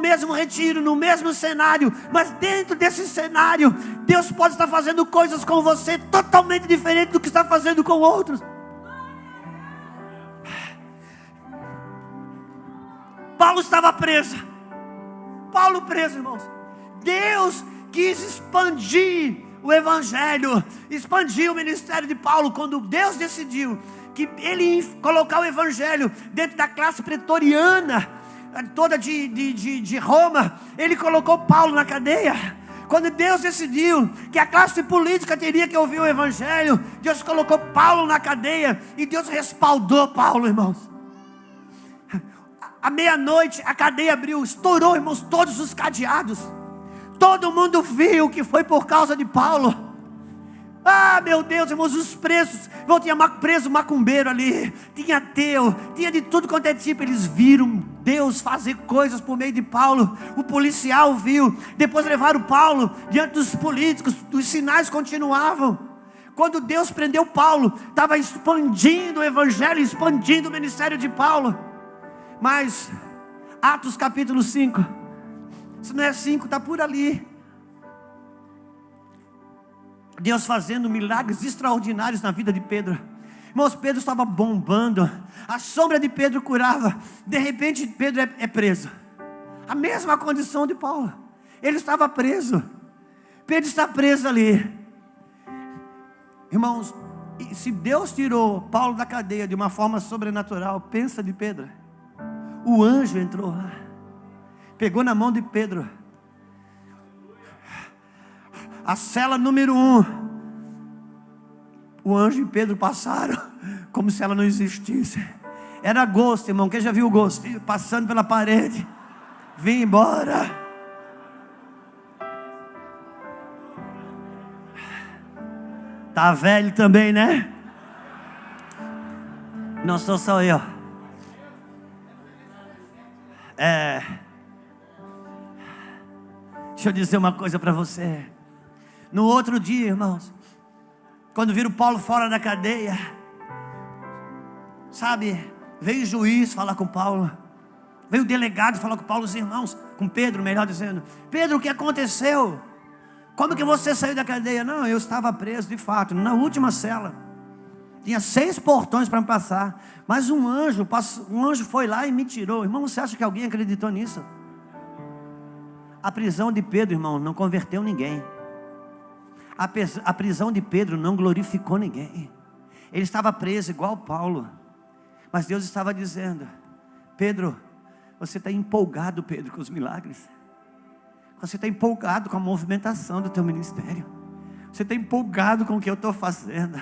mesmo cenário. Mas dentro desse cenário, Deus pode estar fazendo coisas com você totalmente diferentes do que está fazendo com outros. Paulo estava preso. Paulo preso, irmãos. Deus quis expandir o evangelho, expandir o ministério de Paulo, quando Deus decidiu que ele ia colocar o evangelho dentro da classe pretoriana, toda de Roma. Ele colocou Paulo na cadeia. Quando Deus decidiu que a classe política teria que ouvir o evangelho, Deus colocou Paulo na cadeia, e Deus respaldou Paulo, irmãos. À meia-noite a cadeia abriu, estourou, irmãos, todos os cadeados. Todo mundo viu que foi por causa de Paulo. Meu Deus, irmãos, os presos, tinha preso macumbeiro ali, tinha ateu, tinha de tudo quanto é tipo. Eles viram Deus fazer coisas por meio de Paulo. O policial viu, depois levaram Paulo diante dos políticos, os sinais continuavam. Quando Deus prendeu Paulo, estava expandindo o evangelho, expandindo o ministério de Paulo. Mas Atos capítulo 5, se não é 5, está por ali. Deus fazendo milagres extraordinários na vida de Pedro. Irmãos, Pedro estava bombando, a sombra de Pedro curava. De repente Pedro é preso. A mesma condição de Paulo. Ele estava preso. Pedro está preso ali. Irmãos, se Deus tirou Paulo da cadeia de uma forma sobrenatural, pensa de Pedro. O anjo entrou lá, pegou na mão de Pedro. A cela número 1, o anjo e Pedro passaram como se ela não existisse. Era Ghost, irmão. Quem já viu o Ghost? Passando pela parede. Vim embora. Tá velho também, né? Não sou só eu. Deixa eu dizer uma coisa para você. No outro dia, irmãos, quando viram Paulo fora da cadeia, sabe, veio o juiz falar com Paulo, veio o delegado falar com Paulo, os irmãos, com Pedro, melhor dizendo: Pedro, o que aconteceu? Como que você saiu da cadeia? Não, eu estava preso de fato, na última cela. Tinha 6 portões para me passar, mas um anjo foi lá e me tirou. Irmão, você acha que alguém acreditou nisso? A prisão de Pedro, irmão, não converteu ninguém. A prisão de Pedro não glorificou ninguém. Ele estava preso igual Paulo, mas Deus estava dizendo: Pedro, você está empolgado, Pedro, com os milagres. Você está empolgado com a movimentação do teu ministério. Você está empolgado com o que eu estou fazendo.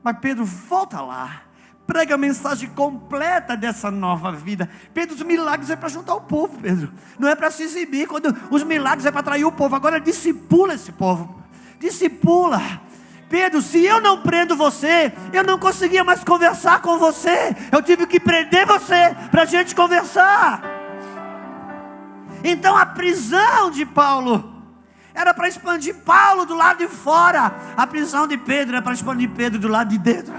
Mas Pedro, volta lá. Prega a mensagem completa dessa nova vida. Pedro, os milagres é para juntar o povo, Pedro. Não é para se exibir. Quando os milagres é para atrair o povo. Agora discipula esse povo. Discipula. Pedro, se eu não prendo você, eu não conseguia mais conversar com você. Eu tive que prender você para a gente conversar. Então a prisão de Paulo era para expandir Paulo do lado de fora. A prisão de Pedro era para expandir Pedro do lado de dentro.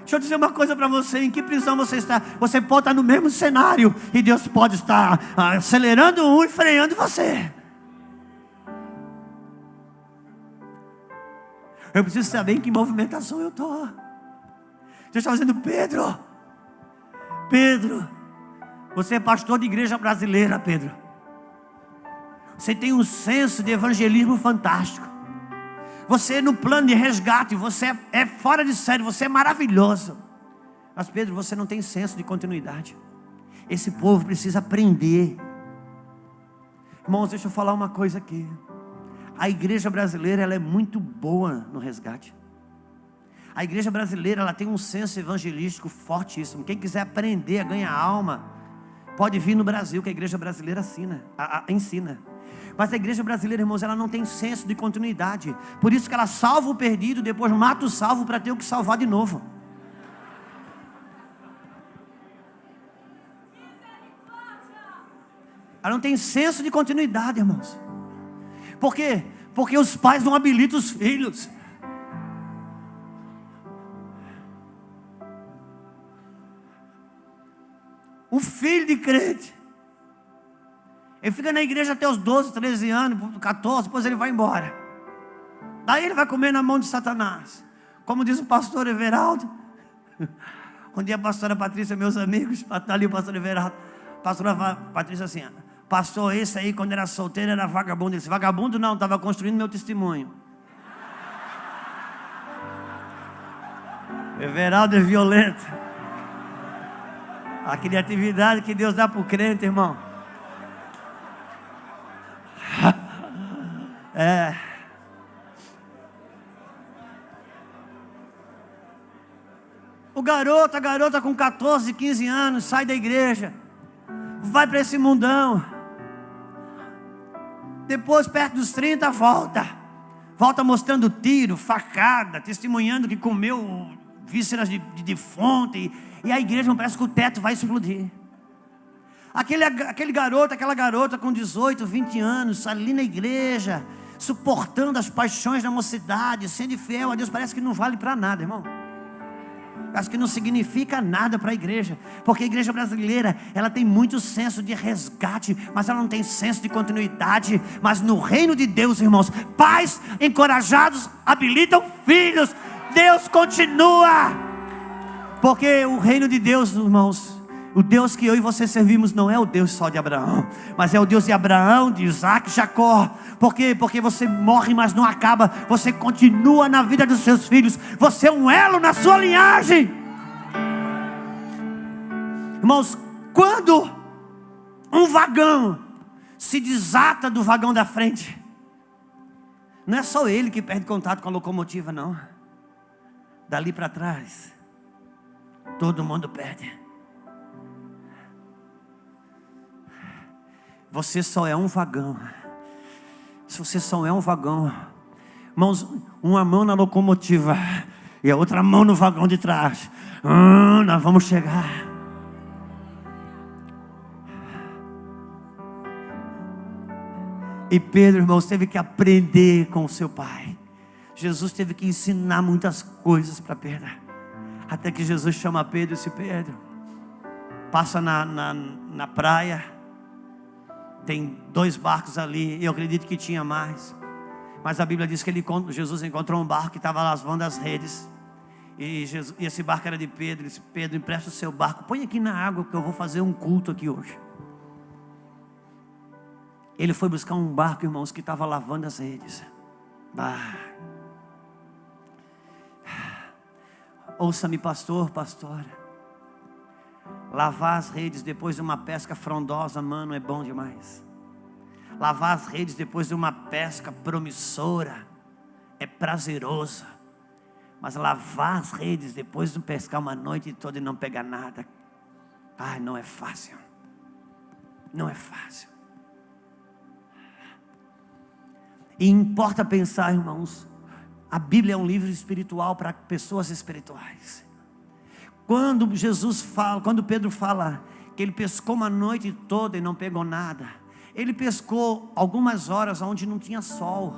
Deixa eu dizer uma coisa para você: em que prisão você está? Você pode estar no mesmo cenário e Deus pode estar acelerando um e freando você. Eu preciso saber em que movimentação eu estou. Deus está dizendo: Pedro, você é pastor de igreja brasileira, Pedro. Você tem um senso de evangelismo fantástico. Você no plano de resgate, você é fora de série, você é maravilhoso. Mas Pedro, você não tem senso de continuidade. Esse povo precisa aprender. Irmãos, deixa eu falar uma coisa aqui. A igreja brasileira, ela é muito boa no resgate. A igreja brasileira, ela tem um senso evangelístico fortíssimo. Quem quiser aprender a ganhar alma, pode vir no Brasil, que a igreja brasileira ensina. Mas a igreja brasileira, irmãos, ela não tem senso de continuidade. Por isso que ela salva o perdido, depois mata o salvo para ter o que salvar de novo. Ela não tem senso de continuidade, irmãos. Por quê? Porque os pais não habilitam os filhos. Um filho de crente, ele fica na igreja até os 12, 13 anos, 14, depois ele vai embora. Daí ele vai comer na mão de Satanás. Como diz o pastor Everaldo. Um dia a pastora Patrícia, meus amigos, está ali o pastor Everaldo. A pastora Patrícia assim: pastor, esse aí quando era solteiro era vagabundo. Ele disse: vagabundo não, estava construindo meu testemunho. Everaldo é violento. A criatividade que Deus dá para o crente, irmão. A garota com 14, 15 anos, sai da igreja, vai para esse mundão. Depois, perto dos 30, volta mostrando tiro, facada, testemunhando que comeu vísceras de defunto, e a igreja parece que o teto vai explodir. Aquela garota com 18, 20 anos, ali na igreja, suportando as paixões da mocidade, sendo fiel a Deus, parece que não vale para nada, irmão. Acho que não significa nada para a igreja, porque a igreja brasileira, ela tem muito senso de resgate, mas ela não tem senso de continuidade. Mas no reino de Deus, irmãos, pais encorajados habilitam filhos. Deus continua, porque o reino de Deus, irmãos, o Deus que eu e você servimos não é o Deus só de Abraão, mas é o Deus de Abraão, de Isaac, Jacó. Por quê? Porque você morre, mas não acaba. Você continua na vida dos seus filhos. Você é um elo na sua linhagem. Irmãos, quando um vagão se desata do vagão da frente, não é só ele que perde contato com a locomotiva, não. Dali para trás, todo mundo perde. Você só é um vagão. Se você só é um vagão, irmãos, uma mão na locomotiva e a outra mão no vagão de trás, nós vamos chegar. E Pedro, irmãos, teve que aprender com o seu pai. Jesus teve que ensinar muitas coisas para Pedro, até que Jesus chama Pedro e disse: Pedro, passa na praia. Tem 2 barcos ali, eu acredito que tinha mais, mas a Bíblia diz que Jesus encontrou um barco que estava lavando as redes, e esse barco era de Pedro. Ele disse: Pedro, empresta o seu barco, põe aqui na água que eu vou fazer um culto aqui hoje. Ele foi buscar um barco, irmãos, que estava lavando as redes. Ouça-me, pastor, pastora, lavar as redes depois de uma pesca frondosa, mano, é bom demais. Lavar as redes depois de uma pesca promissora é prazeroso. Mas lavar as redes depois de pescar uma noite toda e não pegar nada, não é fácil. Não é fácil. E importa pensar, irmãos, a Bíblia é um livro espiritual para pessoas espirituais. Quando Pedro fala que ele pescou uma noite toda e não pegou nada, ele pescou algumas horas onde não tinha sol.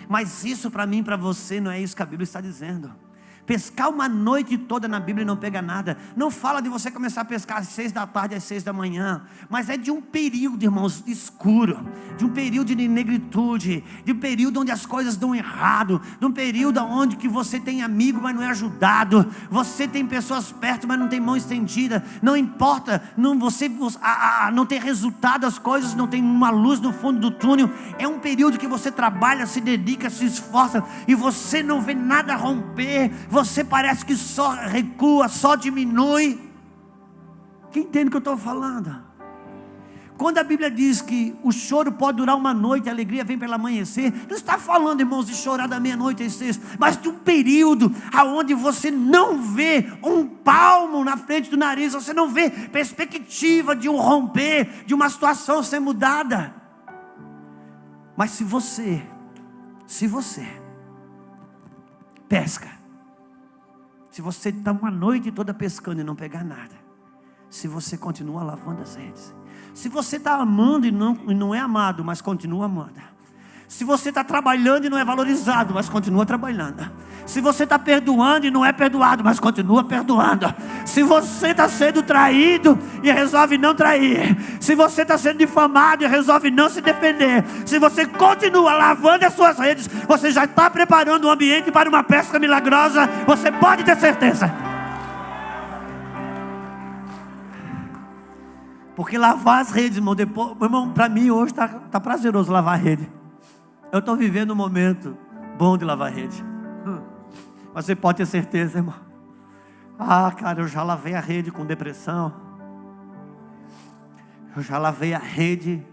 Mas isso para mim e para você não é isso que a Bíblia está dizendo. Pescar uma noite toda na Bíblia e não pega nada, não fala de você começar a pescar às 6 da tarde, às 6 da manhã, mas é de um período, irmãos, escuro, de um período de negritude, de um período onde as coisas dão errado, de um período onde que você tem amigo, mas não é ajudado, você tem pessoas perto, mas não tem mão estendida. Não importa, não tem resultado, as coisas não tem uma luz no fundo do túnel. É um período que você trabalha, se dedica, se esforça, e você não vê nada romper. Você parece que só recua, só diminui. Quem entende o que eu estou falando? Quando a Bíblia diz que o choro pode durar uma noite, a alegria vem pelo amanhecer, não está falando, irmãos, de chorar da meia-noite às 6, mas de um período aonde você não vê um palmo na frente do nariz, você não vê perspectiva de um romper, de uma situação ser mudada. Mas se você pesca, se você está uma noite toda pescando e não pegar nada, se você continua lavando as redes, se você está amando e não é amado, mas continua amando, se você está trabalhando e não é valorizado, mas continua trabalhando, se você está perdoando e não é perdoado, mas continua perdoando, se você está sendo traído e resolve não trair, se você está sendo difamado e resolve não se defender, se você continua lavando as suas redes, você já está preparando o ambiente para uma pesca milagrosa. Você pode ter certeza. Porque lavar as redes, irmão, para mim hoje está prazeroso lavar a rede. Eu estou vivendo um momento bom de lavar a rede. Mas você pode ter certeza, irmão. Cara, eu já lavei a rede com depressão. Eu já lavei a rede.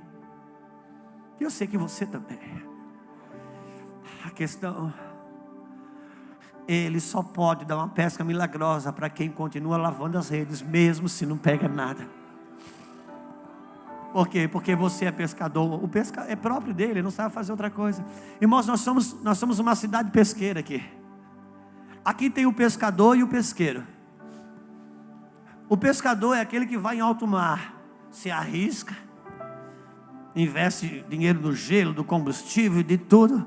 E eu sei que você também. A questão, Ele só pode dar uma pesca milagrosa para quem continua lavando as redes, mesmo se não pega nada. Por quê? Porque você é pescador. O pesca é próprio dele, ele não sabe fazer outra coisa. Irmãos, nós somos uma cidade pesqueira aqui. Aqui tem o pescador e o pesqueiro. O pescador é aquele que vai em alto mar, se arrisca, investe dinheiro do gelo, do combustível, de tudo,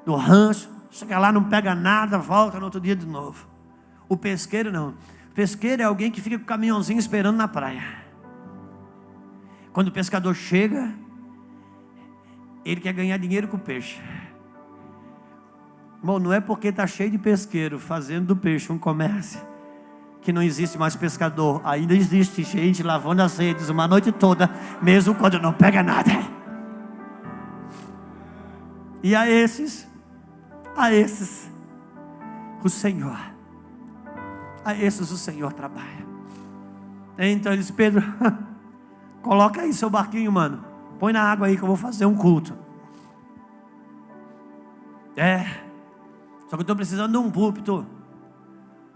do rancho, chega lá, não pega nada, volta no outro dia de novo. O pesqueiro não. O pesqueiro é alguém que fica com o caminhãozinho esperando na praia. Quando o pescador chega, ele quer ganhar dinheiro com o peixe. Bom, não é porque está cheio de pesqueiro fazendo do peixe um comércio que não existe mais pescador. Ainda existe gente lavando as redes uma noite toda, mesmo quando não pega nada. E a esses, o Senhor trabalha. Então ele disse: Pedro, coloca aí seu barquinho, mano. Põe na água aí que eu vou fazer um culto. Só que eu estou precisando de um púlpito.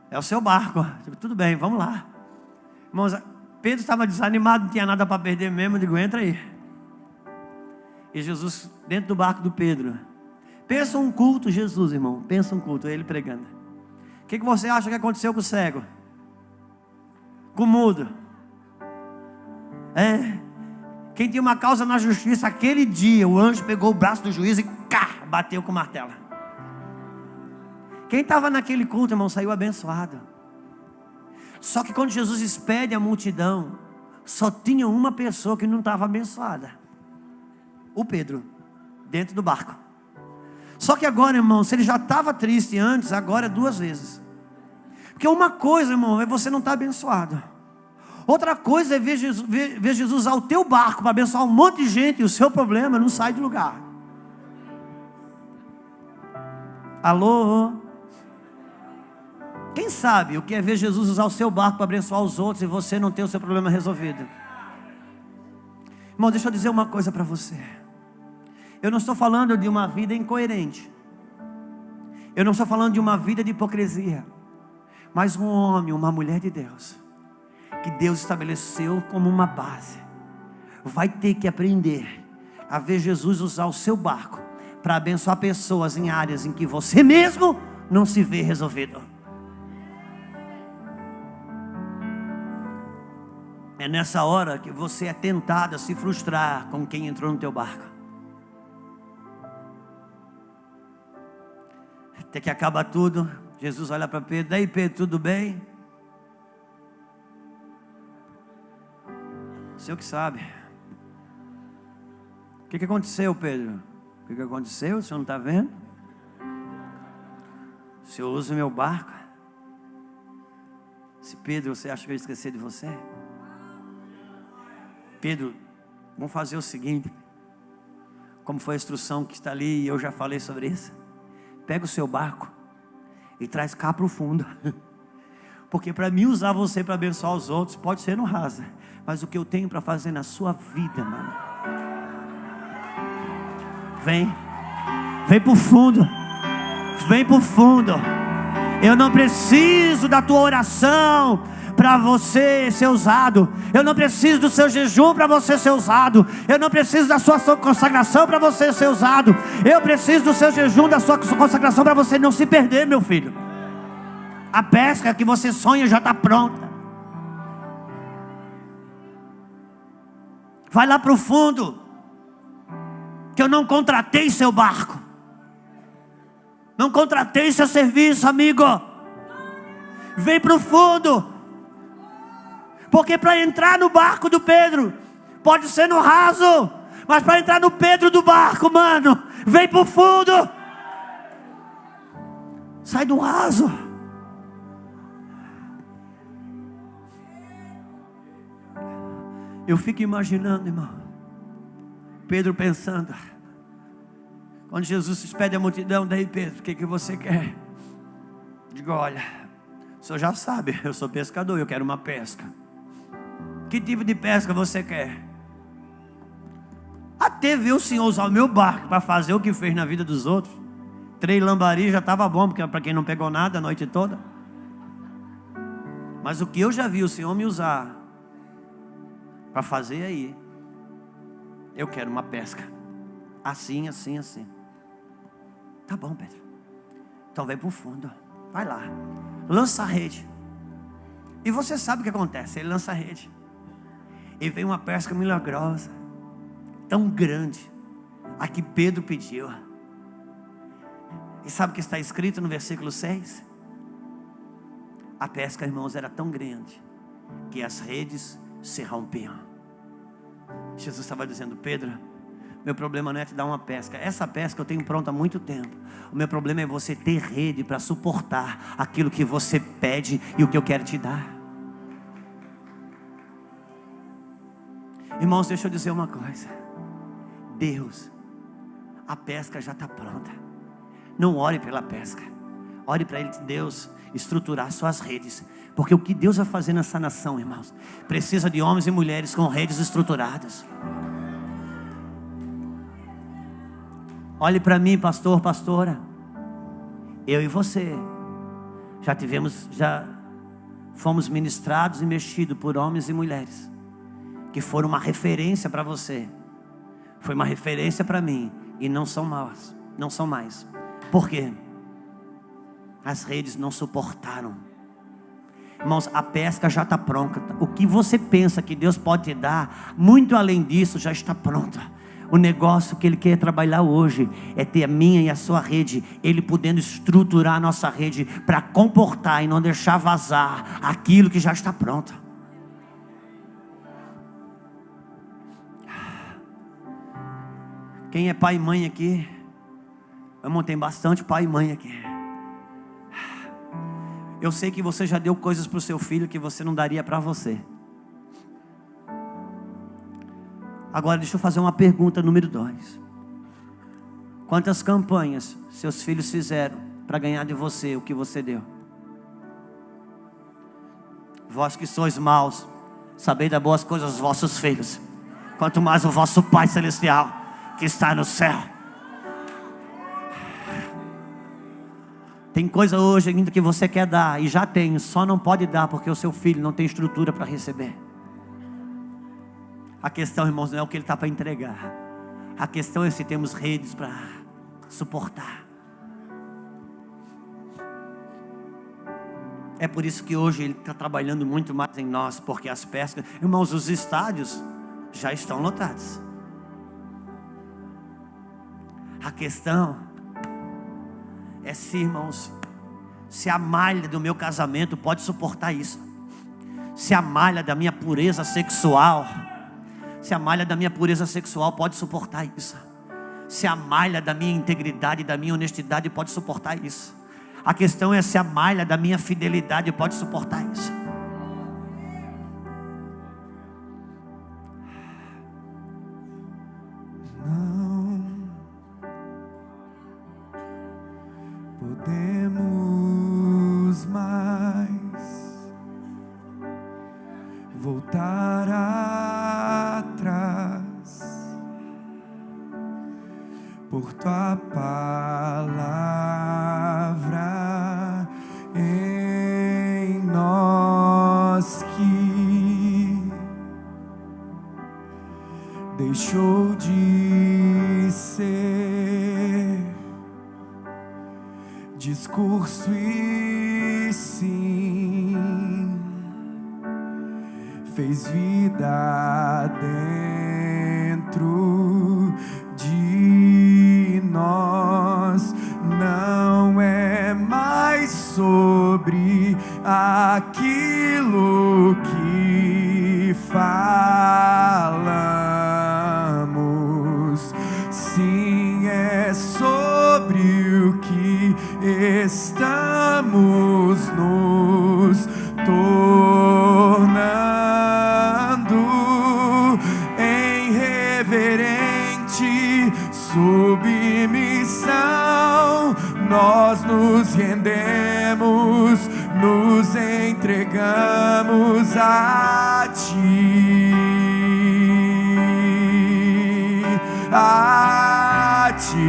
É o seu barco. Tudo bem, vamos lá. Irmãos, Pedro estava desanimado, não tinha nada para perder mesmo. Eu digo: entra aí. E Jesus dentro do barco do Pedro. Pensa um culto, Jesus, irmão. Pensa um culto, ele pregando. O que você acha que aconteceu com o cego? Com o mudo? Quem tinha uma causa na justiça, aquele dia o anjo pegou o braço do juiz e bateu com o martelo. Quem estava naquele culto, irmão, saiu abençoado. Só que quando Jesus expede a multidão, só tinha uma pessoa que não estava abençoada: o Pedro, dentro do barco. Só que agora, irmão, se ele já estava triste antes, agora é 2 vezes. Porque uma coisa, irmão, é você não estar abençoado. Outra coisa é ver Jesus usar o teu barco para abençoar um monte de gente, e o seu problema não sai do lugar. Alô? Quem sabe o que é ver Jesus usar o seu barco para abençoar os outros e você não ter o seu problema resolvido? Irmão, deixa eu dizer uma coisa para você. Eu não estou falando de uma vida incoerente. Eu não estou falando de uma vida de hipocrisia. Mas um homem, uma mulher de Deus, que Deus estabeleceu como uma base, vai ter que aprender a ver Jesus usar o seu barco para abençoar pessoas em áreas em que você mesmo não se vê resolvido. É nessa hora que você é tentado a se frustrar com quem entrou no teu barco. Até que acaba tudo, Jesus olha para Pedro: daí Pedro, tudo bem? O Senhor que sabe. O que aconteceu, Pedro? O que aconteceu? O senhor não está vendo? O senhor usa o meu barco? Se Pedro, você acha que eu ia esquecer de você? Pedro, vamos fazer o seguinte. Como foi a instrução que está ali, e eu já falei sobre isso. Pega o seu barco e traz cá para o fundo. Porque para mim usar você para abençoar os outros pode ser no raso, mas o que eu tenho para fazer na sua vida, mano, vem para o fundo. Vem para o fundo. Eu não preciso da tua oração para você ser usado. Eu não preciso do seu jejum para você ser usado. Eu não preciso da sua consagração para você ser usado. Eu preciso do seu jejum, da sua consagração para você não se perder, meu filho. A pesca que você sonha já está pronta. Vai lá para o fundo, que eu não contratei seu barco, não contratei seu serviço, amigo. Vem para o fundo. Porque para entrar no barco do Pedro, pode ser no raso, mas para entrar no Pedro do barco, mano, vem para o fundo. Sai do raso. Eu fico imaginando, irmão, Pedro pensando, quando Jesus despede a multidão: daí Pedro, o que você quer? Digo: olha, o senhor já sabe, eu sou pescador, eu quero uma pesca. Que tipo de pesca você quer? Até ver o senhor usar o meu barco para fazer o que fez na vida dos outros. 3 lambari já estava bom, porque para quem não pegou nada a noite toda. Mas o que eu já vi o senhor me usar para fazer aí, eu quero uma pesca. Assim, assim, assim. Tá bom, Pedro. Então vem para o fundo. Vai lá. Lança a rede. E você sabe o que acontece. Ele lança a rede. E vem uma pesca milagrosa. Tão grande. A que Pedro pediu. E sabe o que está escrito no versículo 6? A pesca, irmãos, era tão grande que as redes se rompiam. Jesus estava dizendo: Pedro, meu problema não é te dar uma pesca. Essa pesca eu tenho pronta há muito tempo. O meu problema é você ter rede para suportar aquilo que você pede e o que eu quero te dar. Irmãos, deixa eu dizer uma coisa. Deus, a pesca já está pronta. Não ore pela pesca. Ore para Ele, Deus, estruturar suas redes. Porque o que Deus vai fazer nessa nação, irmãos, precisa de homens e mulheres com redes estruturadas. Olhe para mim, pastor, pastora. Eu e você já fomos ministrados e mexidos por homens e mulheres que foram uma referência para você. Foi uma referência para mim. E não são mais. Não são mais. Por quê? As redes não suportaram. Irmãos, a pesca já está pronta. O que você pensa que Deus pode te dar, muito além disso, já está pronta. O negócio que Ele quer trabalhar hoje é ter a minha e a sua rede. Ele podendo estruturar a nossa rede para comportar e não deixar vazar aquilo que já está pronto. Quem é pai e mãe aqui? Irmão, tem bastante pai e mãe aqui. Eu sei que você já deu coisas para o seu filho que você não daria para você. Agora deixa eu fazer uma pergunta número 2. Quantas campanhas seus filhos fizeram para ganhar de você o que você deu? Vós que sois maus, sabei dar boas coisas aos vossos filhos, quanto mais o vosso Pai Celestial que está no céu. Tem coisa hoje ainda que você quer dar e já tem, só não pode dar porque o seu filho não tem estrutura para receber. A questão, irmãos, não é o que ele está para entregar. A questão é se temos redes para suportar. É por isso que hoje Ele está trabalhando muito mais em nós, porque as pescas, irmãos, os estádios já estão lotados. A questão é se, irmãos, se a malha do meu casamento pode suportar isso. Se a malha da minha pureza sexual, se a malha da minha pureza sexual pode suportar isso. Se a malha da minha integridade, da minha honestidade pode suportar isso. A questão é se a malha da minha fidelidade pode suportar isso. Não podemos mais voltar atrás, por tua palavra em nós que deixou de ser discurso e sim fez vida dentro de nós. Não é mais sobre aquilo que falamos, sim, é sobre o que estamos nos tornando. Em reverente submissão nós nos rendemos, nos entregamos a Ti, a Ti.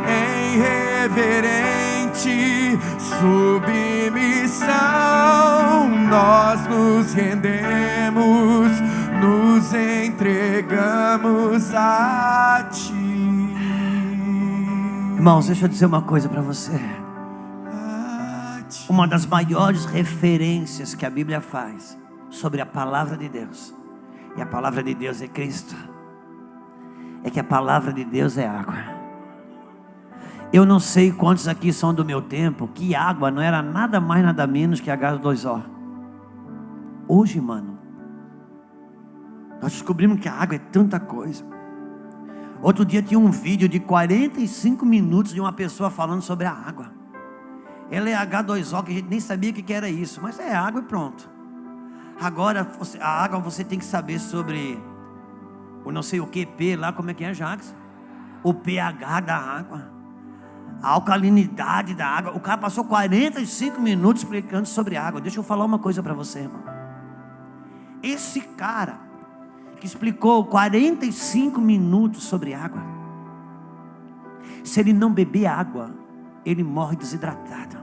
Em reverente submissão nós nos rendemos, nos entregamos a Ti. Irmãos, deixa eu dizer uma coisa para você. Uma das maiores referências que a Bíblia faz sobre a palavra de Deus, e a palavra de Deus é Cristo, é que a palavra de Deus é água. Eu não sei quantos aqui são do meu tempo, que água não era nada mais, nada menos que H2O. Hoje, mano, nós descobrimos que a água é tanta coisa. Outro dia tinha um vídeo de 45 minutos de uma pessoa falando sobre a água. Ela é H2O, que a gente nem sabia o que era isso, mas é água e pronto. Agora, a água você tem que saber sobre o não sei o que, P lá, como é que é, Jacques? O pH da água, a alcalinidade da água. O cara passou 45 minutos explicando sobre água. Deixa eu falar uma coisa para você, irmão. Esse cara que explicou 45 minutos sobre água, se ele não beber água, ele morre desidratado.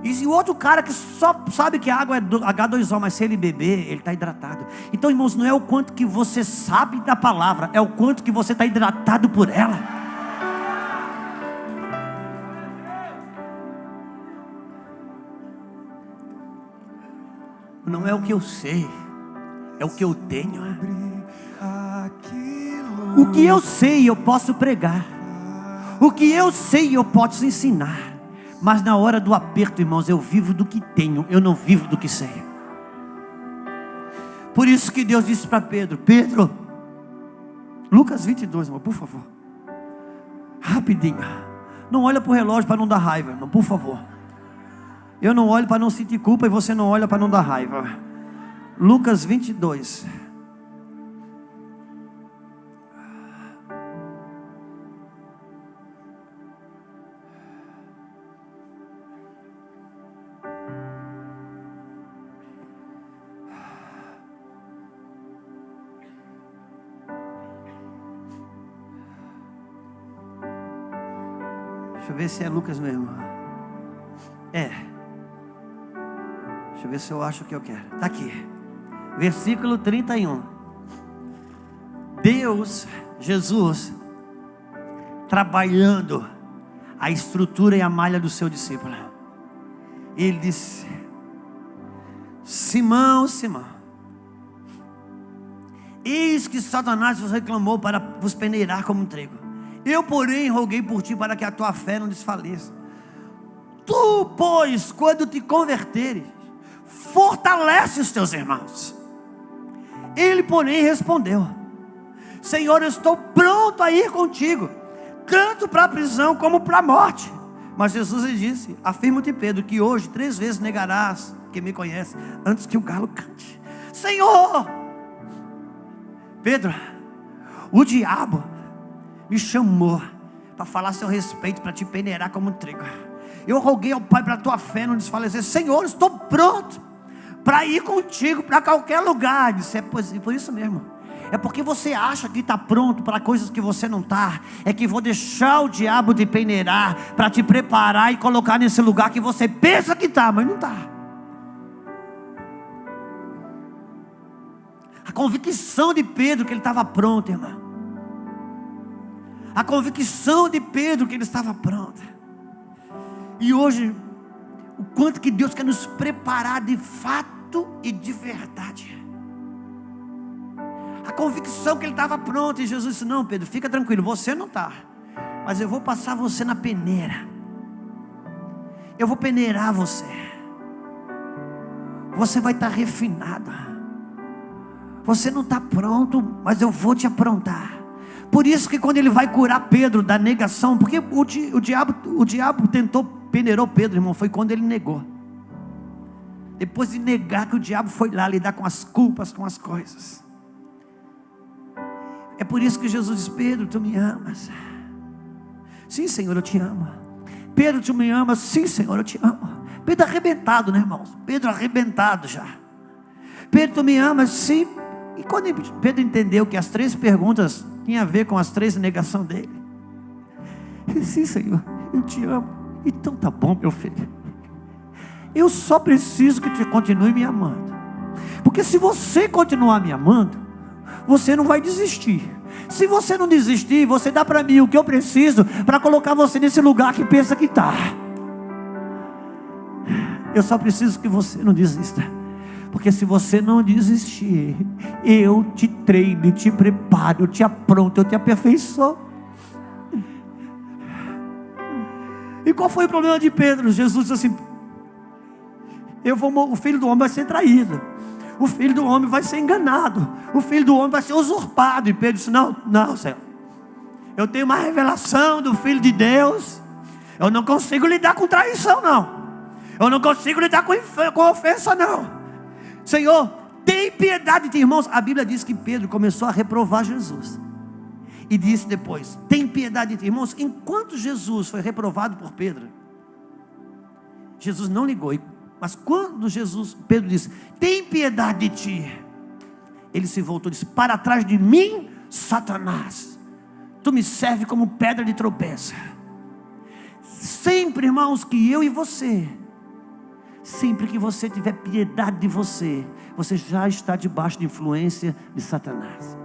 E se o outro cara que só sabe que a água é H2O, mas se ele beber, ele está hidratado. Então, irmãos, não é o quanto que você sabe da palavra, é o quanto que você está hidratado por ela. Não é o que eu sei, é o que eu tenho. O que eu sei eu posso pregar, o que eu sei eu posso ensinar. Mas na hora do aperto, irmãos, eu vivo do que tenho, eu não vivo do que sei. Por isso que Deus disse para Pedro: Pedro, Lucas 22, irmão, por favor, rapidinho, não olha para o relógio para não dar raiva, irmão, por favor. Eu não olho para não sentir culpa e você não olha para não dar raiva. Lucas 22. Deixa eu ver se é Lucas mesmo. É. Deixa eu ver se eu acho o que eu quero. Está aqui. Versículo 31. Deus, Jesus, trabalhando a estrutura e a malha do seu discípulo. Ele disse: Simão, Simão, eis que Satanás vos reclamou para vos peneirar como um trigo. Eu, porém, roguei por ti para que a tua fé não desfaleça. Tu, pois, quando te converteres, fortalece os teus irmãos. Ele, porém, respondeu: Senhor, eu estou pronto a ir contigo, tanto para a prisão como para a morte. Mas Jesus lhe disse: afirmo-te, Pedro, que hoje 3 vezes negarás que me conhece, antes que o galo cante. Senhor, Pedro, o diabo me chamou para falar a seu respeito, para te peneirar como um trigo. Eu roguei ao Pai para a tua fé não desfalecer. Senhor, estou pronto para ir contigo para qualquer lugar. Disse: é por isso mesmo. É porque você acha que está pronto para coisas que você não está. É que vou deixar o diabo te peneirar para te preparar e colocar nesse lugar que você pensa que está, mas não está. A convicção de Pedro que ele estava pronto, irmão. A convicção de Pedro que ele estava pronto. E hoje, o quanto que Deus quer nos preparar de fato e de verdade. A convicção que ele estava pronto. E Jesus disse: não, Pedro, fica tranquilo, você não está, mas eu vou passar você na peneira. Eu vou peneirar você. Você vai estar refinado. Você não está pronto, mas eu vou te aprontar. Por isso que quando ele vai curar Pedro da negação, porque o diabo peneirou Pedro, irmão, foi quando ele negou. Depois de negar, que o diabo foi lá lidar com as culpas, com as coisas. É por isso que Jesus diz: Pedro, tu me amas? Sim, Senhor, eu te amo. Pedro, tu me amas? Sim, Senhor, eu te amo. Pedro arrebentado, né, irmãos? Pedro arrebentado já. Pedro, tu me amas? Sim. E quando Pedro entendeu que as 3 perguntas tinham a ver com as 3 negações dele, ele disse: sim, Senhor, eu te amo. Então tá bom, meu filho, eu só preciso que tu continue me amando. Porque se você continuar me amando, você não vai desistir. Se você não desistir, você dá para mim o que eu preciso para colocar você nesse lugar que pensa que está. Eu só preciso que você não desista. Porque se você não desistir, eu te treino, te preparo, eu te apronto, eu te aperfeiçoo. E qual foi o problema de Pedro? Jesus disse assim: o filho do homem vai ser traído, o filho do homem vai ser enganado, o filho do homem vai ser usurpado. E Pedro disse: não, Senhor, eu tenho uma revelação do Filho de Deus. Eu não consigo lidar com traição, não. Eu não consigo lidar com ofensa, não. Senhor, tem piedade de ti. Irmãos, a Bíblia diz que Pedro começou a reprovar Jesus. E disse depois: tem piedade de ti. Irmãos, enquanto Jesus foi reprovado por Pedro, Jesus não ligou. Mas quando Pedro disse: tem piedade de ti, ele se voltou e disse: para trás de mim, Satanás, tu me serve como pedra de tropeço. Sempre, irmãos, que eu e você, sempre que você tiver piedade de você, você já está debaixo de influência de Satanás.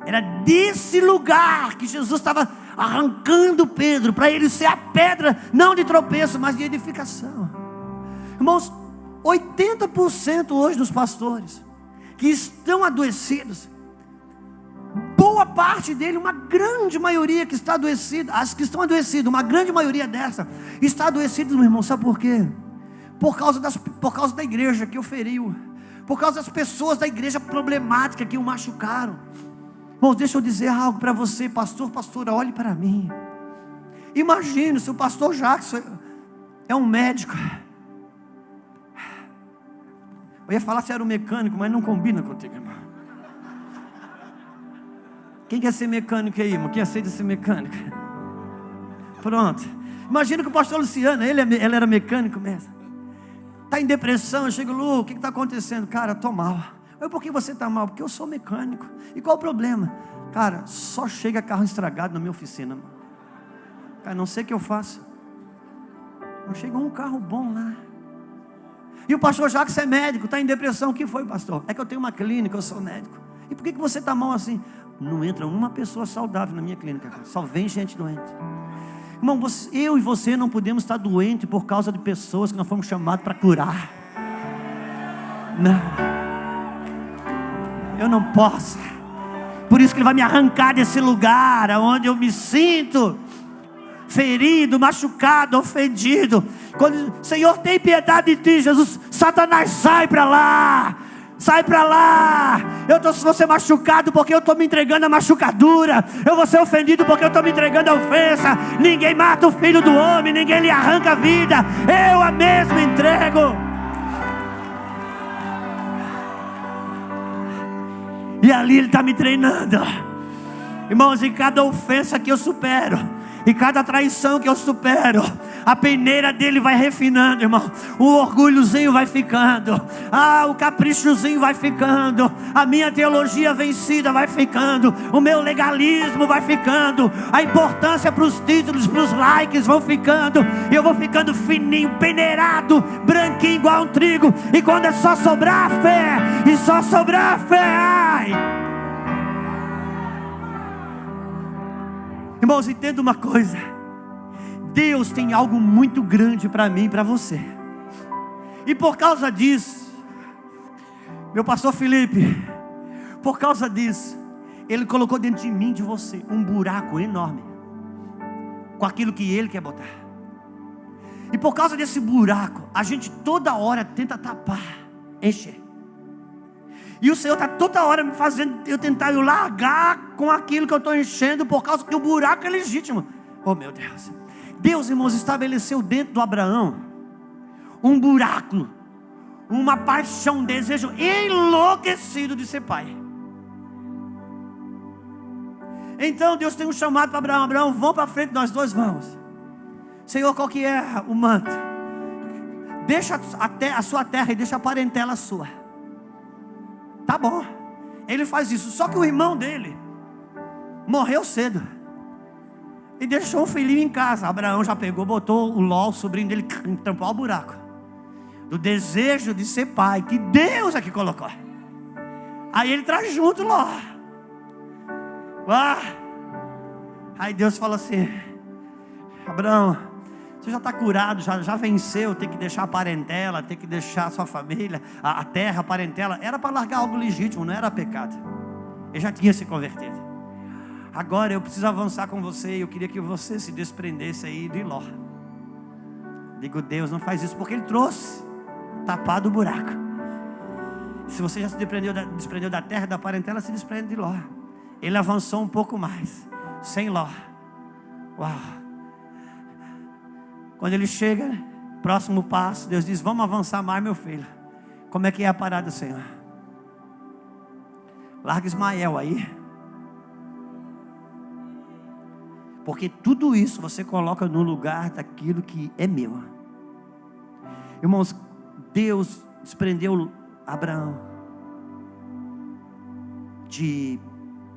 Era desse lugar que Jesus estava arrancando Pedro, para ele ser a pedra, não de tropeço, mas de edificação. Irmãos, 80% hoje dos pastores que estão adoecidos, boa parte dele, uma grande maioria que está adoecida, as que estão adoecidas, uma grande maioria dessa está adoecida, meu irmão. Sabe por quê? Por causa da igreja que o feriu, por causa das pessoas da igreja problemática que o machucaram. Irmãos, deixa eu dizer algo para você, pastora, olhe para mim. Imagine se o pastor Jackson é um médico. Eu ia falar se era um mecânico, mas não combina contigo, irmão. Quem quer ser mecânico aí, irmão? Quem aceita ser mecânico? Pronto. Imagina que o pastor Luciano, ele era mecânico mesmo. Está em depressão, eu chego: Lu, o que está acontecendo? Cara, estou mal. Por que você está mal? Porque eu sou mecânico. E qual o problema? Cara, só chega carro estragado na minha oficina. Cara, não sei o que eu faço. Não chega um carro bom lá. E o pastor Jacques é médico, está em depressão. O que foi, pastor? É que eu tenho uma clínica, eu sou médico. E por que você está mal assim? Não entra uma pessoa saudável na minha clínica, cara. Só vem gente doente. Irmão, eu e você não podemos estar doentes por causa de pessoas que nós fomos chamados para curar. Não. Eu não posso. Por isso que Ele vai me arrancar desse lugar onde eu me sinto ferido, machucado, ofendido. Quando, Senhor, tem piedade de ti, Jesus. Satanás, sai para lá. Sai para lá. Vou ser machucado porque eu estou me entregando à machucadura. Eu vou ser ofendido porque eu estou me entregando à ofensa. Ninguém mata o filho do homem, ninguém lhe arranca a vida. Eu a mesmo entrego. E ali Ele está me treinando. Irmãos, em cada ofensa que eu supero, e cada traição que eu supero, a peneira dele vai refinando, irmão. O orgulhozinho vai ficando, o caprichozinho vai ficando, a minha teologia vencida vai ficando, o meu legalismo vai ficando, a importância para os títulos, para os likes vão ficando, e eu vou ficando fininho, peneirado, branquinho igual um trigo. E quando é só sobrar a fé, e só sobrar a fé, ai! Irmãos, entenda uma coisa: Deus tem algo muito grande para mim e para você. E por causa disso, meu pastor Felipe, por causa disso, Ele colocou dentro de mim, de você, um buraco enorme, com aquilo que Ele quer botar. E por causa desse buraco, a gente toda hora tenta tapar, encher. E o Senhor está toda hora me fazendo eu tentar largar com aquilo que eu estou enchendo, por causa que o buraco é legítimo. Oh meu Deus. Deus, irmãos, estabeleceu dentro do Abraão um buraco, uma paixão, um desejo enlouquecido de ser pai. Então Deus tem um chamado para Abraão: Abraão, vamos para frente, nós dois vamos. Senhor, qual que é o manto? Deixa a sua terra e deixa a parentela sua. Tá bom, ele faz isso. Só que o irmão dele morreu cedo e deixou um filhinho em casa. Abraão já pegou, botou o Ló, o sobrinho dele, tampou o buraco do desejo de ser pai, que Deus é que colocou. Aí ele traz junto Ló. Aí Deus fala assim: Abraão, você já está curado, já venceu. Tem que deixar a parentela, tem que deixar a sua família, a terra, a parentela. Era para largar algo legítimo, não era pecado. Ele já tinha se convertido. Agora eu preciso avançar com você. E eu queria que você se desprendesse aí de Ló. Digo, Deus não faz isso porque Ele trouxe tapado o buraco. Se você já se desprendeu da terra, da parentela, se desprende de Ló. Ele avançou um pouco mais, sem Ló. Uau! Quando ele chega, próximo passo, Deus diz, vamos avançar mais, meu filho. Como é que é a parada, Senhor? Larga Ismael aí. Porque tudo isso você coloca no lugar daquilo que é meu. Irmãos, Deus desprendeu Abraão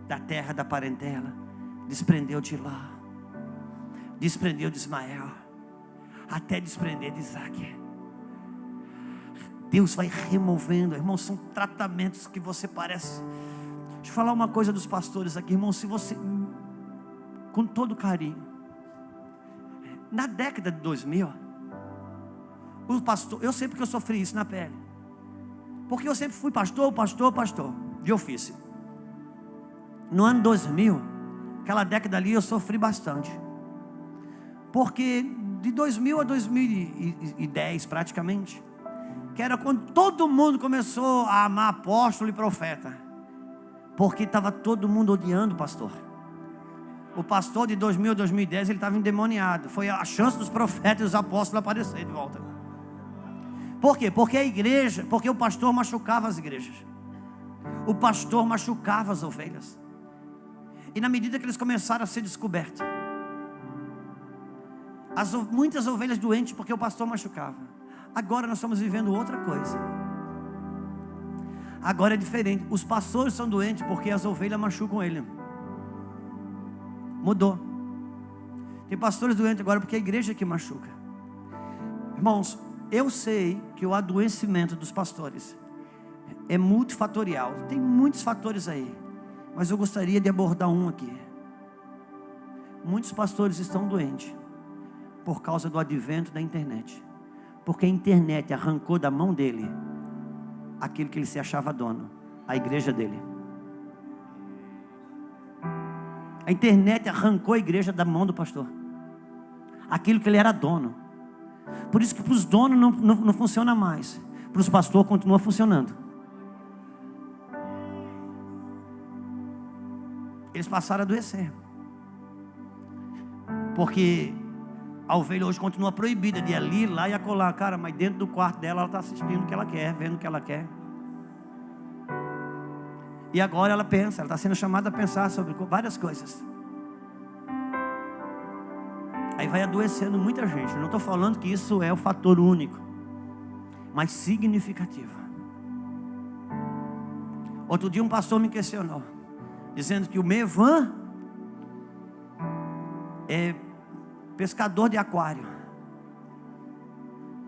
da terra da parentela, desprendeu de Ló, desprendeu de Ismael, até desprender de Isaac. Deus vai removendo, irmãos, são tratamentos que você parece. Deixa eu falar uma coisa dos pastores aqui, irmãos, se você, com todo carinho, na década de 2000, o pastor, eu sei porque eu sofri isso na pele, porque eu sempre fui pastor de ofício. No ano 2000, aquela década ali, eu sofri bastante, porque de 2000 a 2010 praticamente, que era quando todo mundo começou a amar apóstolo e profeta, porque estava todo mundo odiando o pastor. O pastor de 2000 a 2010, ele estava endemoniado. Foi a chance dos profetas e dos apóstolos aparecerem de volta. Por quê? Porque o pastor machucava as igrejas. O pastor machucava as ovelhas. E na medida que eles começaram a ser descobertos, muitas ovelhas doentes, porque o pastor machucava. Agora nós estamos vivendo outra coisa. Agora é diferente. Os pastores são doentes porque as ovelhas machucam ele. Mudou. Tem pastores doentes agora porque é a igreja que machuca. Irmãos, eu sei que o adoecimento dos pastores é multifatorial. Tem muitos fatores aí, mas eu gostaria de abordar um aqui. Muitos pastores estão doentes por causa do advento da internet. Porque a internet arrancou da mão dele aquilo que ele se achava dono, a igreja dele. A internet arrancou a igreja da mão do pastor, aquilo que ele era dono. Por isso que para os donos não funciona mais, para os pastores continua funcionando. Eles passaram a adoecer, porque a ovelha hoje continua proibida de ir ali, lá e acolá. Cara, mas dentro do quarto dela, ela está assistindo o que ela quer, vendo o que ela quer. E agora ela pensa, ela está sendo chamada a pensar sobre várias coisas. Aí vai adoecendo muita gente. Não estou falando que isso é o fator único, mas significativo. Outro dia um pastor me questionou, dizendo que o Mevan é pescador de aquário.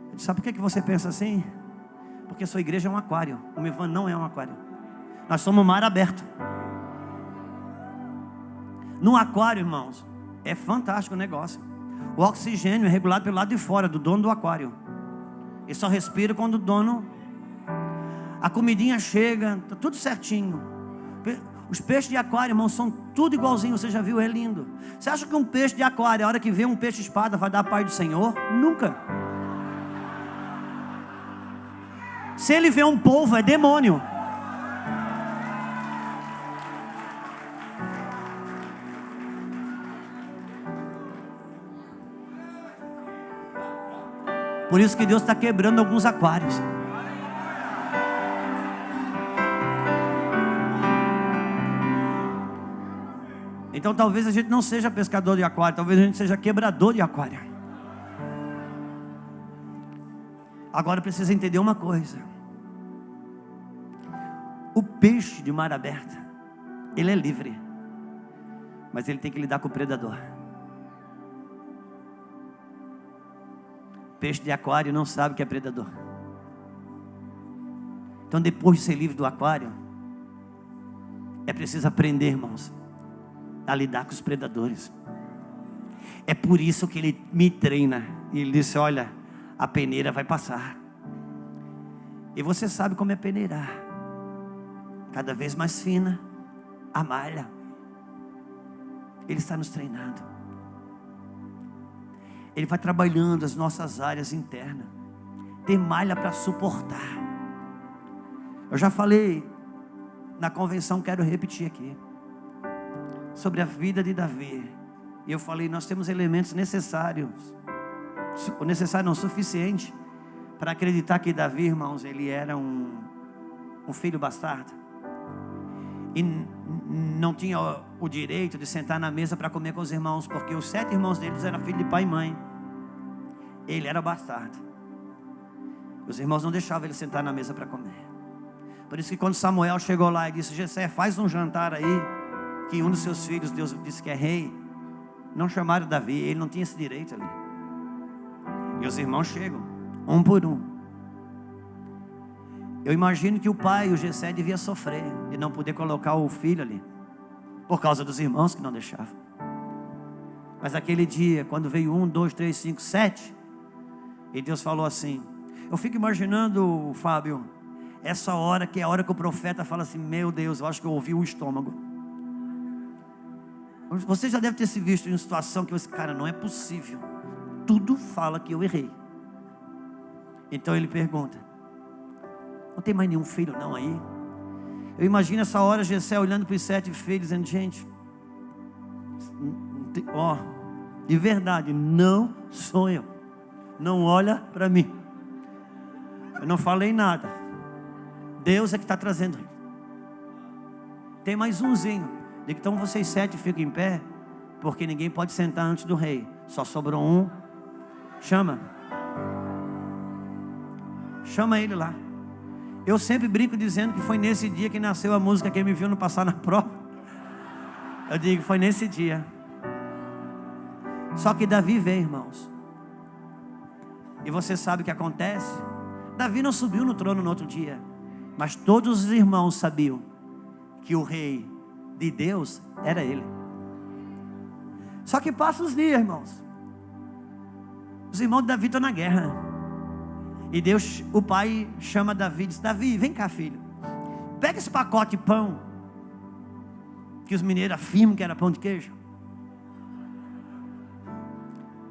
Eu disse, sabe por que você pensa assim? Porque a sua igreja é um aquário. O Mevan não é um aquário. Nós somos um mar aberto. No aquário, irmãos, é fantástico o negócio. O oxigênio é regulado pelo lado de fora do dono do aquário. Ele só respira quando o dono. A comidinha chega, tá tudo certinho. Os peixes de aquário, irmão, são tudo igualzinho. Você já viu? É lindo. Você acha que um peixe de aquário, a hora que vê um peixe espada, vai dar a paz do Senhor? Nunca. Se ele vê um polvo, é demônio. Por isso que Deus está quebrando alguns aquários. Então talvez a gente não seja pescador de aquário, talvez a gente seja quebrador de aquário. Agora precisa entender uma coisa. O peixe de mar aberto, ele é livre, mas ele tem que lidar com o predador. Peixe de aquário não sabe o que é predador. Então depois de ser livre do aquário, é preciso aprender, irmãos, a lidar com os predadores. É por isso que ele me treina. E ele disse, olha, a peneira vai passar. E você sabe como é peneirar. Cada vez mais fina a malha. Ele está nos treinando. Ele vai trabalhando as nossas áreas internas. Tem malha para suportar. Eu já falei na convenção, quero repetir aqui, sobre a vida de Davi. E eu falei, nós temos elementos necessários, o necessário não, suficiente, para acreditar que Davi, irmãos, ele era um filho bastardo. E não tinha o direito de sentar na mesa para comer com os irmãos, porque os 7 irmãos deles eram filhos de pai e mãe. Ele era bastardo. Os irmãos não deixavam ele sentar na mesa para comer. Por isso que quando Samuel chegou lá e disse, Jessé, faz um jantar aí, que um dos seus filhos, Deus disse que é rei, não chamaram Davi, ele não tinha esse direito ali. E os irmãos chegam, um por um. Eu imagino que o pai, o Jessé, devia sofrer de não poder colocar o filho ali, por causa dos irmãos que não deixavam. Mas aquele dia, quando veio 1, 2, 3, 5, 7, e Deus falou assim, eu fico imaginando, Fábio, essa hora que é a hora que o profeta fala assim, meu Deus, eu acho que eu ouvi o estômago. Você já deve ter se visto em uma situação que você, cara, não é possível, tudo fala que eu errei. Então ele pergunta, não tem mais nenhum filho não aí? Eu imagino essa hora Jessé olhando para os 7 filhos, dizendo, gente, ó, de verdade, não sou eu, não olha para mim, eu não falei nada, Deus é que está trazendo ele. Tem mais umzinho, então vocês 7 ficam em pé, porque ninguém pode sentar antes do rei, só sobrou um, chama ele lá. Eu sempre brinco dizendo que foi nesse dia que nasceu a música Quem Me Viu Não Passar na Prova. Eu digo, foi nesse dia. Só que Davi veio, irmãos. E você sabe o que acontece? Davi não subiu no trono no outro dia, mas todos os irmãos sabiam que o rei de Deus era ele. Só que passa os dias, irmãos. Os irmãos de Davi estão na guerra. E Deus, o pai chama Davi e diz, Davi, vem cá filho, pega esse pacote de pão, que os mineiros afirmam que era pão de queijo.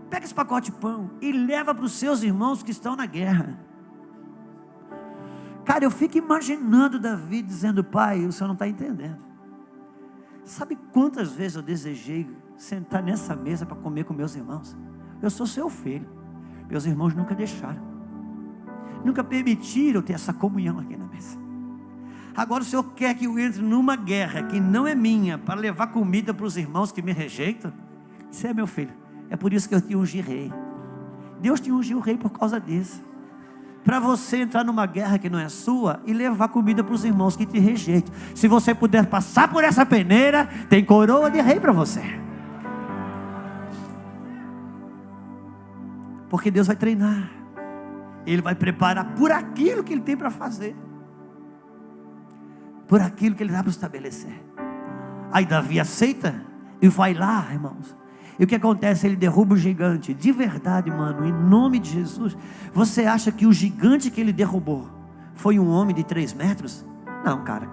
Pega esse pacote de pão e leva para os seus irmãos que estão na guerra. Cara, eu fico imaginando Davi dizendo, pai, o senhor não está entendendo. Sabe quantas vezes eu desejei sentar nessa mesa para comer com meus irmãos? Eu sou seu filho, meus irmãos nunca deixaram, nunca permitiram ter essa comunhão aqui na mesa. Agora o Senhor quer que eu entre numa guerra que não é minha, para levar comida para os irmãos que me rejeitam? Você é meu filho, é por isso que eu te ungi rei. Deus te ungiu rei por causa disso, para você entrar numa guerra que não é sua e levar comida para os irmãos que te rejeitam. Se você puder passar por essa peneira, tem coroa de rei para você, porque Deus vai treinar, Ele vai preparar por aquilo que Ele tem para fazer, por aquilo que Ele dá para estabelecer. Aí Davi aceita e vai lá, irmãos. E o que acontece? Ele derruba o gigante. De verdade, mano, em nome de Jesus, você acha que o gigante que ele derrubou foi um homem de 3 metros? Não, cara.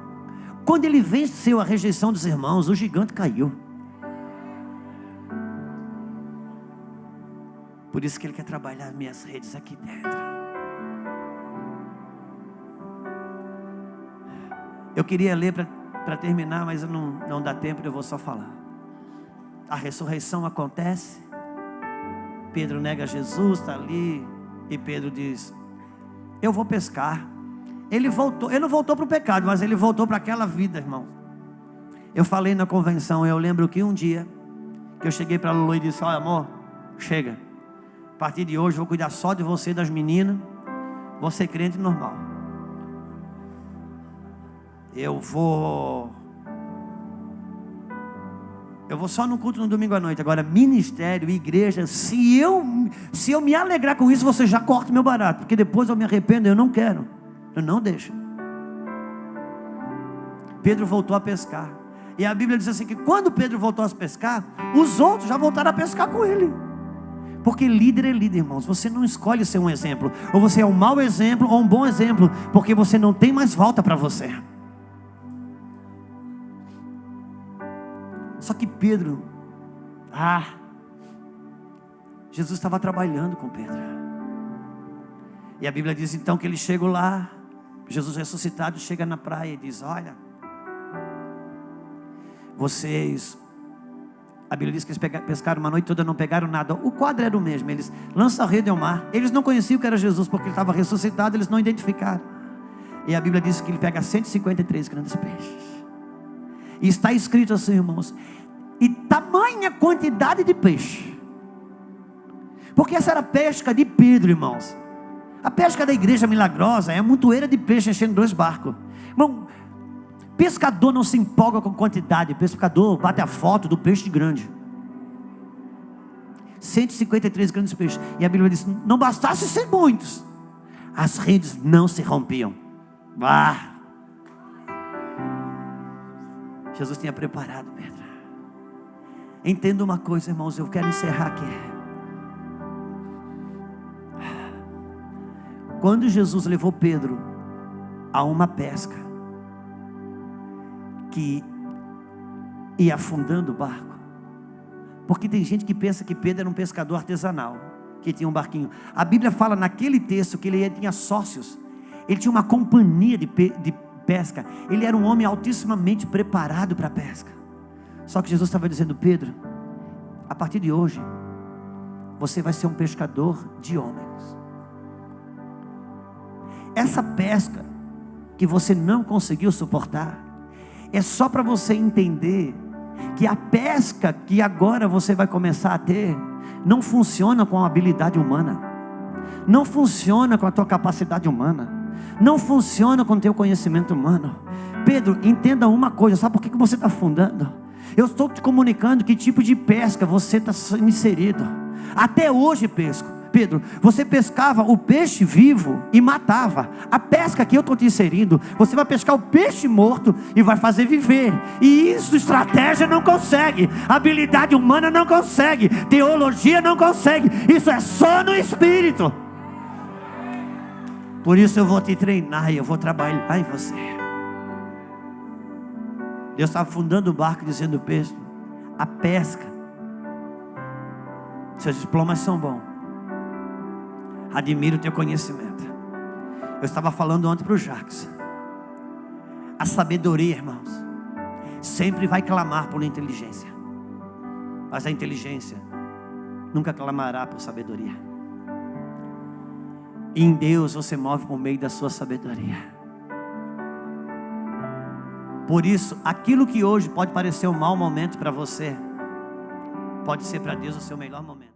Quando ele venceu a rejeição dos irmãos, o gigante caiu. Por isso que Ele quer trabalhar minhas redes aqui dentro. Eu queria ler para terminar, mas não dá tempo, eu vou só falar. A ressurreição acontece, Pedro nega Jesus, está ali, e Pedro diz, eu vou pescar. Ele não voltou para o pecado, mas ele voltou para aquela vida, irmão. Eu falei na convenção, eu lembro que um dia, que eu cheguei para a Lulu e disse, olha amor, chega, a partir de hoje eu vou cuidar só de você e das meninas, vou ser crente normal. Eu vou só no culto no domingo à noite. Agora ministério, igreja, se eu me alegrar com isso, você já corta meu barato, porque depois eu me arrependo, eu não quero, eu não deixo. Pedro voltou a pescar, e a Bíblia diz assim, que quando Pedro voltou a pescar, os outros já voltaram a pescar com ele. Porque líder é líder, irmãos. Você não escolhe ser um exemplo, ou você é um mau exemplo ou um bom exemplo, porque você não tem mais volta para você. Só que Pedro Jesus estava trabalhando com Pedro. E a Bíblia diz então que ele chegou lá, Jesus ressuscitado chega na praia e diz: olha, vocês, a Bíblia diz que eles pescaram uma noite toda, não pegaram nada. O quadro era o mesmo, eles lançam a rede ao mar. Eles não conheciam que era Jesus, porque ele estava ressuscitado, eles não identificaram. E a Bíblia diz que ele pega 153 grandes peixes. E está escrito assim, irmãos, e tamanha quantidade de peixe, porque essa era a pesca de Pedro, irmãos. A pesca da igreja milagrosa é a montoeira de peixe enchendo 2 barcos. Irmão, pescador não se empolga com quantidade. Pescador bate a foto do peixe grande. 153 grandes peixes. E a Bíblia diz: não bastasse ser muitos, as redes não se rompiam. Jesus tinha preparado Pedro. Entenda uma coisa, irmãos, eu quero encerrar aqui. Quando Jesus levou Pedro a uma pesca que ia afundando o barco, porque tem gente que pensa que Pedro era um pescador artesanal, que tinha um barquinho. A Bíblia fala naquele texto que ele tinha sócios, ele tinha uma companhia de pesca, ele era um homem altissimamente preparado para a pesca. Só que Jesus estava dizendo: Pedro, a partir de hoje você vai ser um pescador de homens. Essa pesca que você não conseguiu suportar é só para você entender que a pesca que agora você vai começar a ter não funciona com a habilidade humana, não funciona com a tua capacidade humana, não funciona com o teu conhecimento humano. Pedro, entenda uma coisa: sabe por que você está afundando? Eu estou te comunicando que tipo de pesca você está inserido. Até hoje Pedro, você pescava o peixe vivo e matava. A pesca que eu estou te inserindo, você vai pescar o peixe morto e vai fazer viver. E isso estratégia não consegue, habilidade humana não consegue, teologia não consegue. Isso é só no Espírito. Por isso eu vou te treinar e eu vou trabalhar em você. Deus está afundando o barco dizendo: Pedro, a pesca, seus diplomas são bons, admiro o teu conhecimento. Eu estava falando ontem para o Jacques, a sabedoria, irmãos, sempre vai clamar por inteligência, mas a inteligência nunca clamará por sabedoria. E em Deus você move por meio da sua sabedoria. Por isso, aquilo que hoje pode parecer um mau momento para você, pode ser para Deus o seu melhor momento.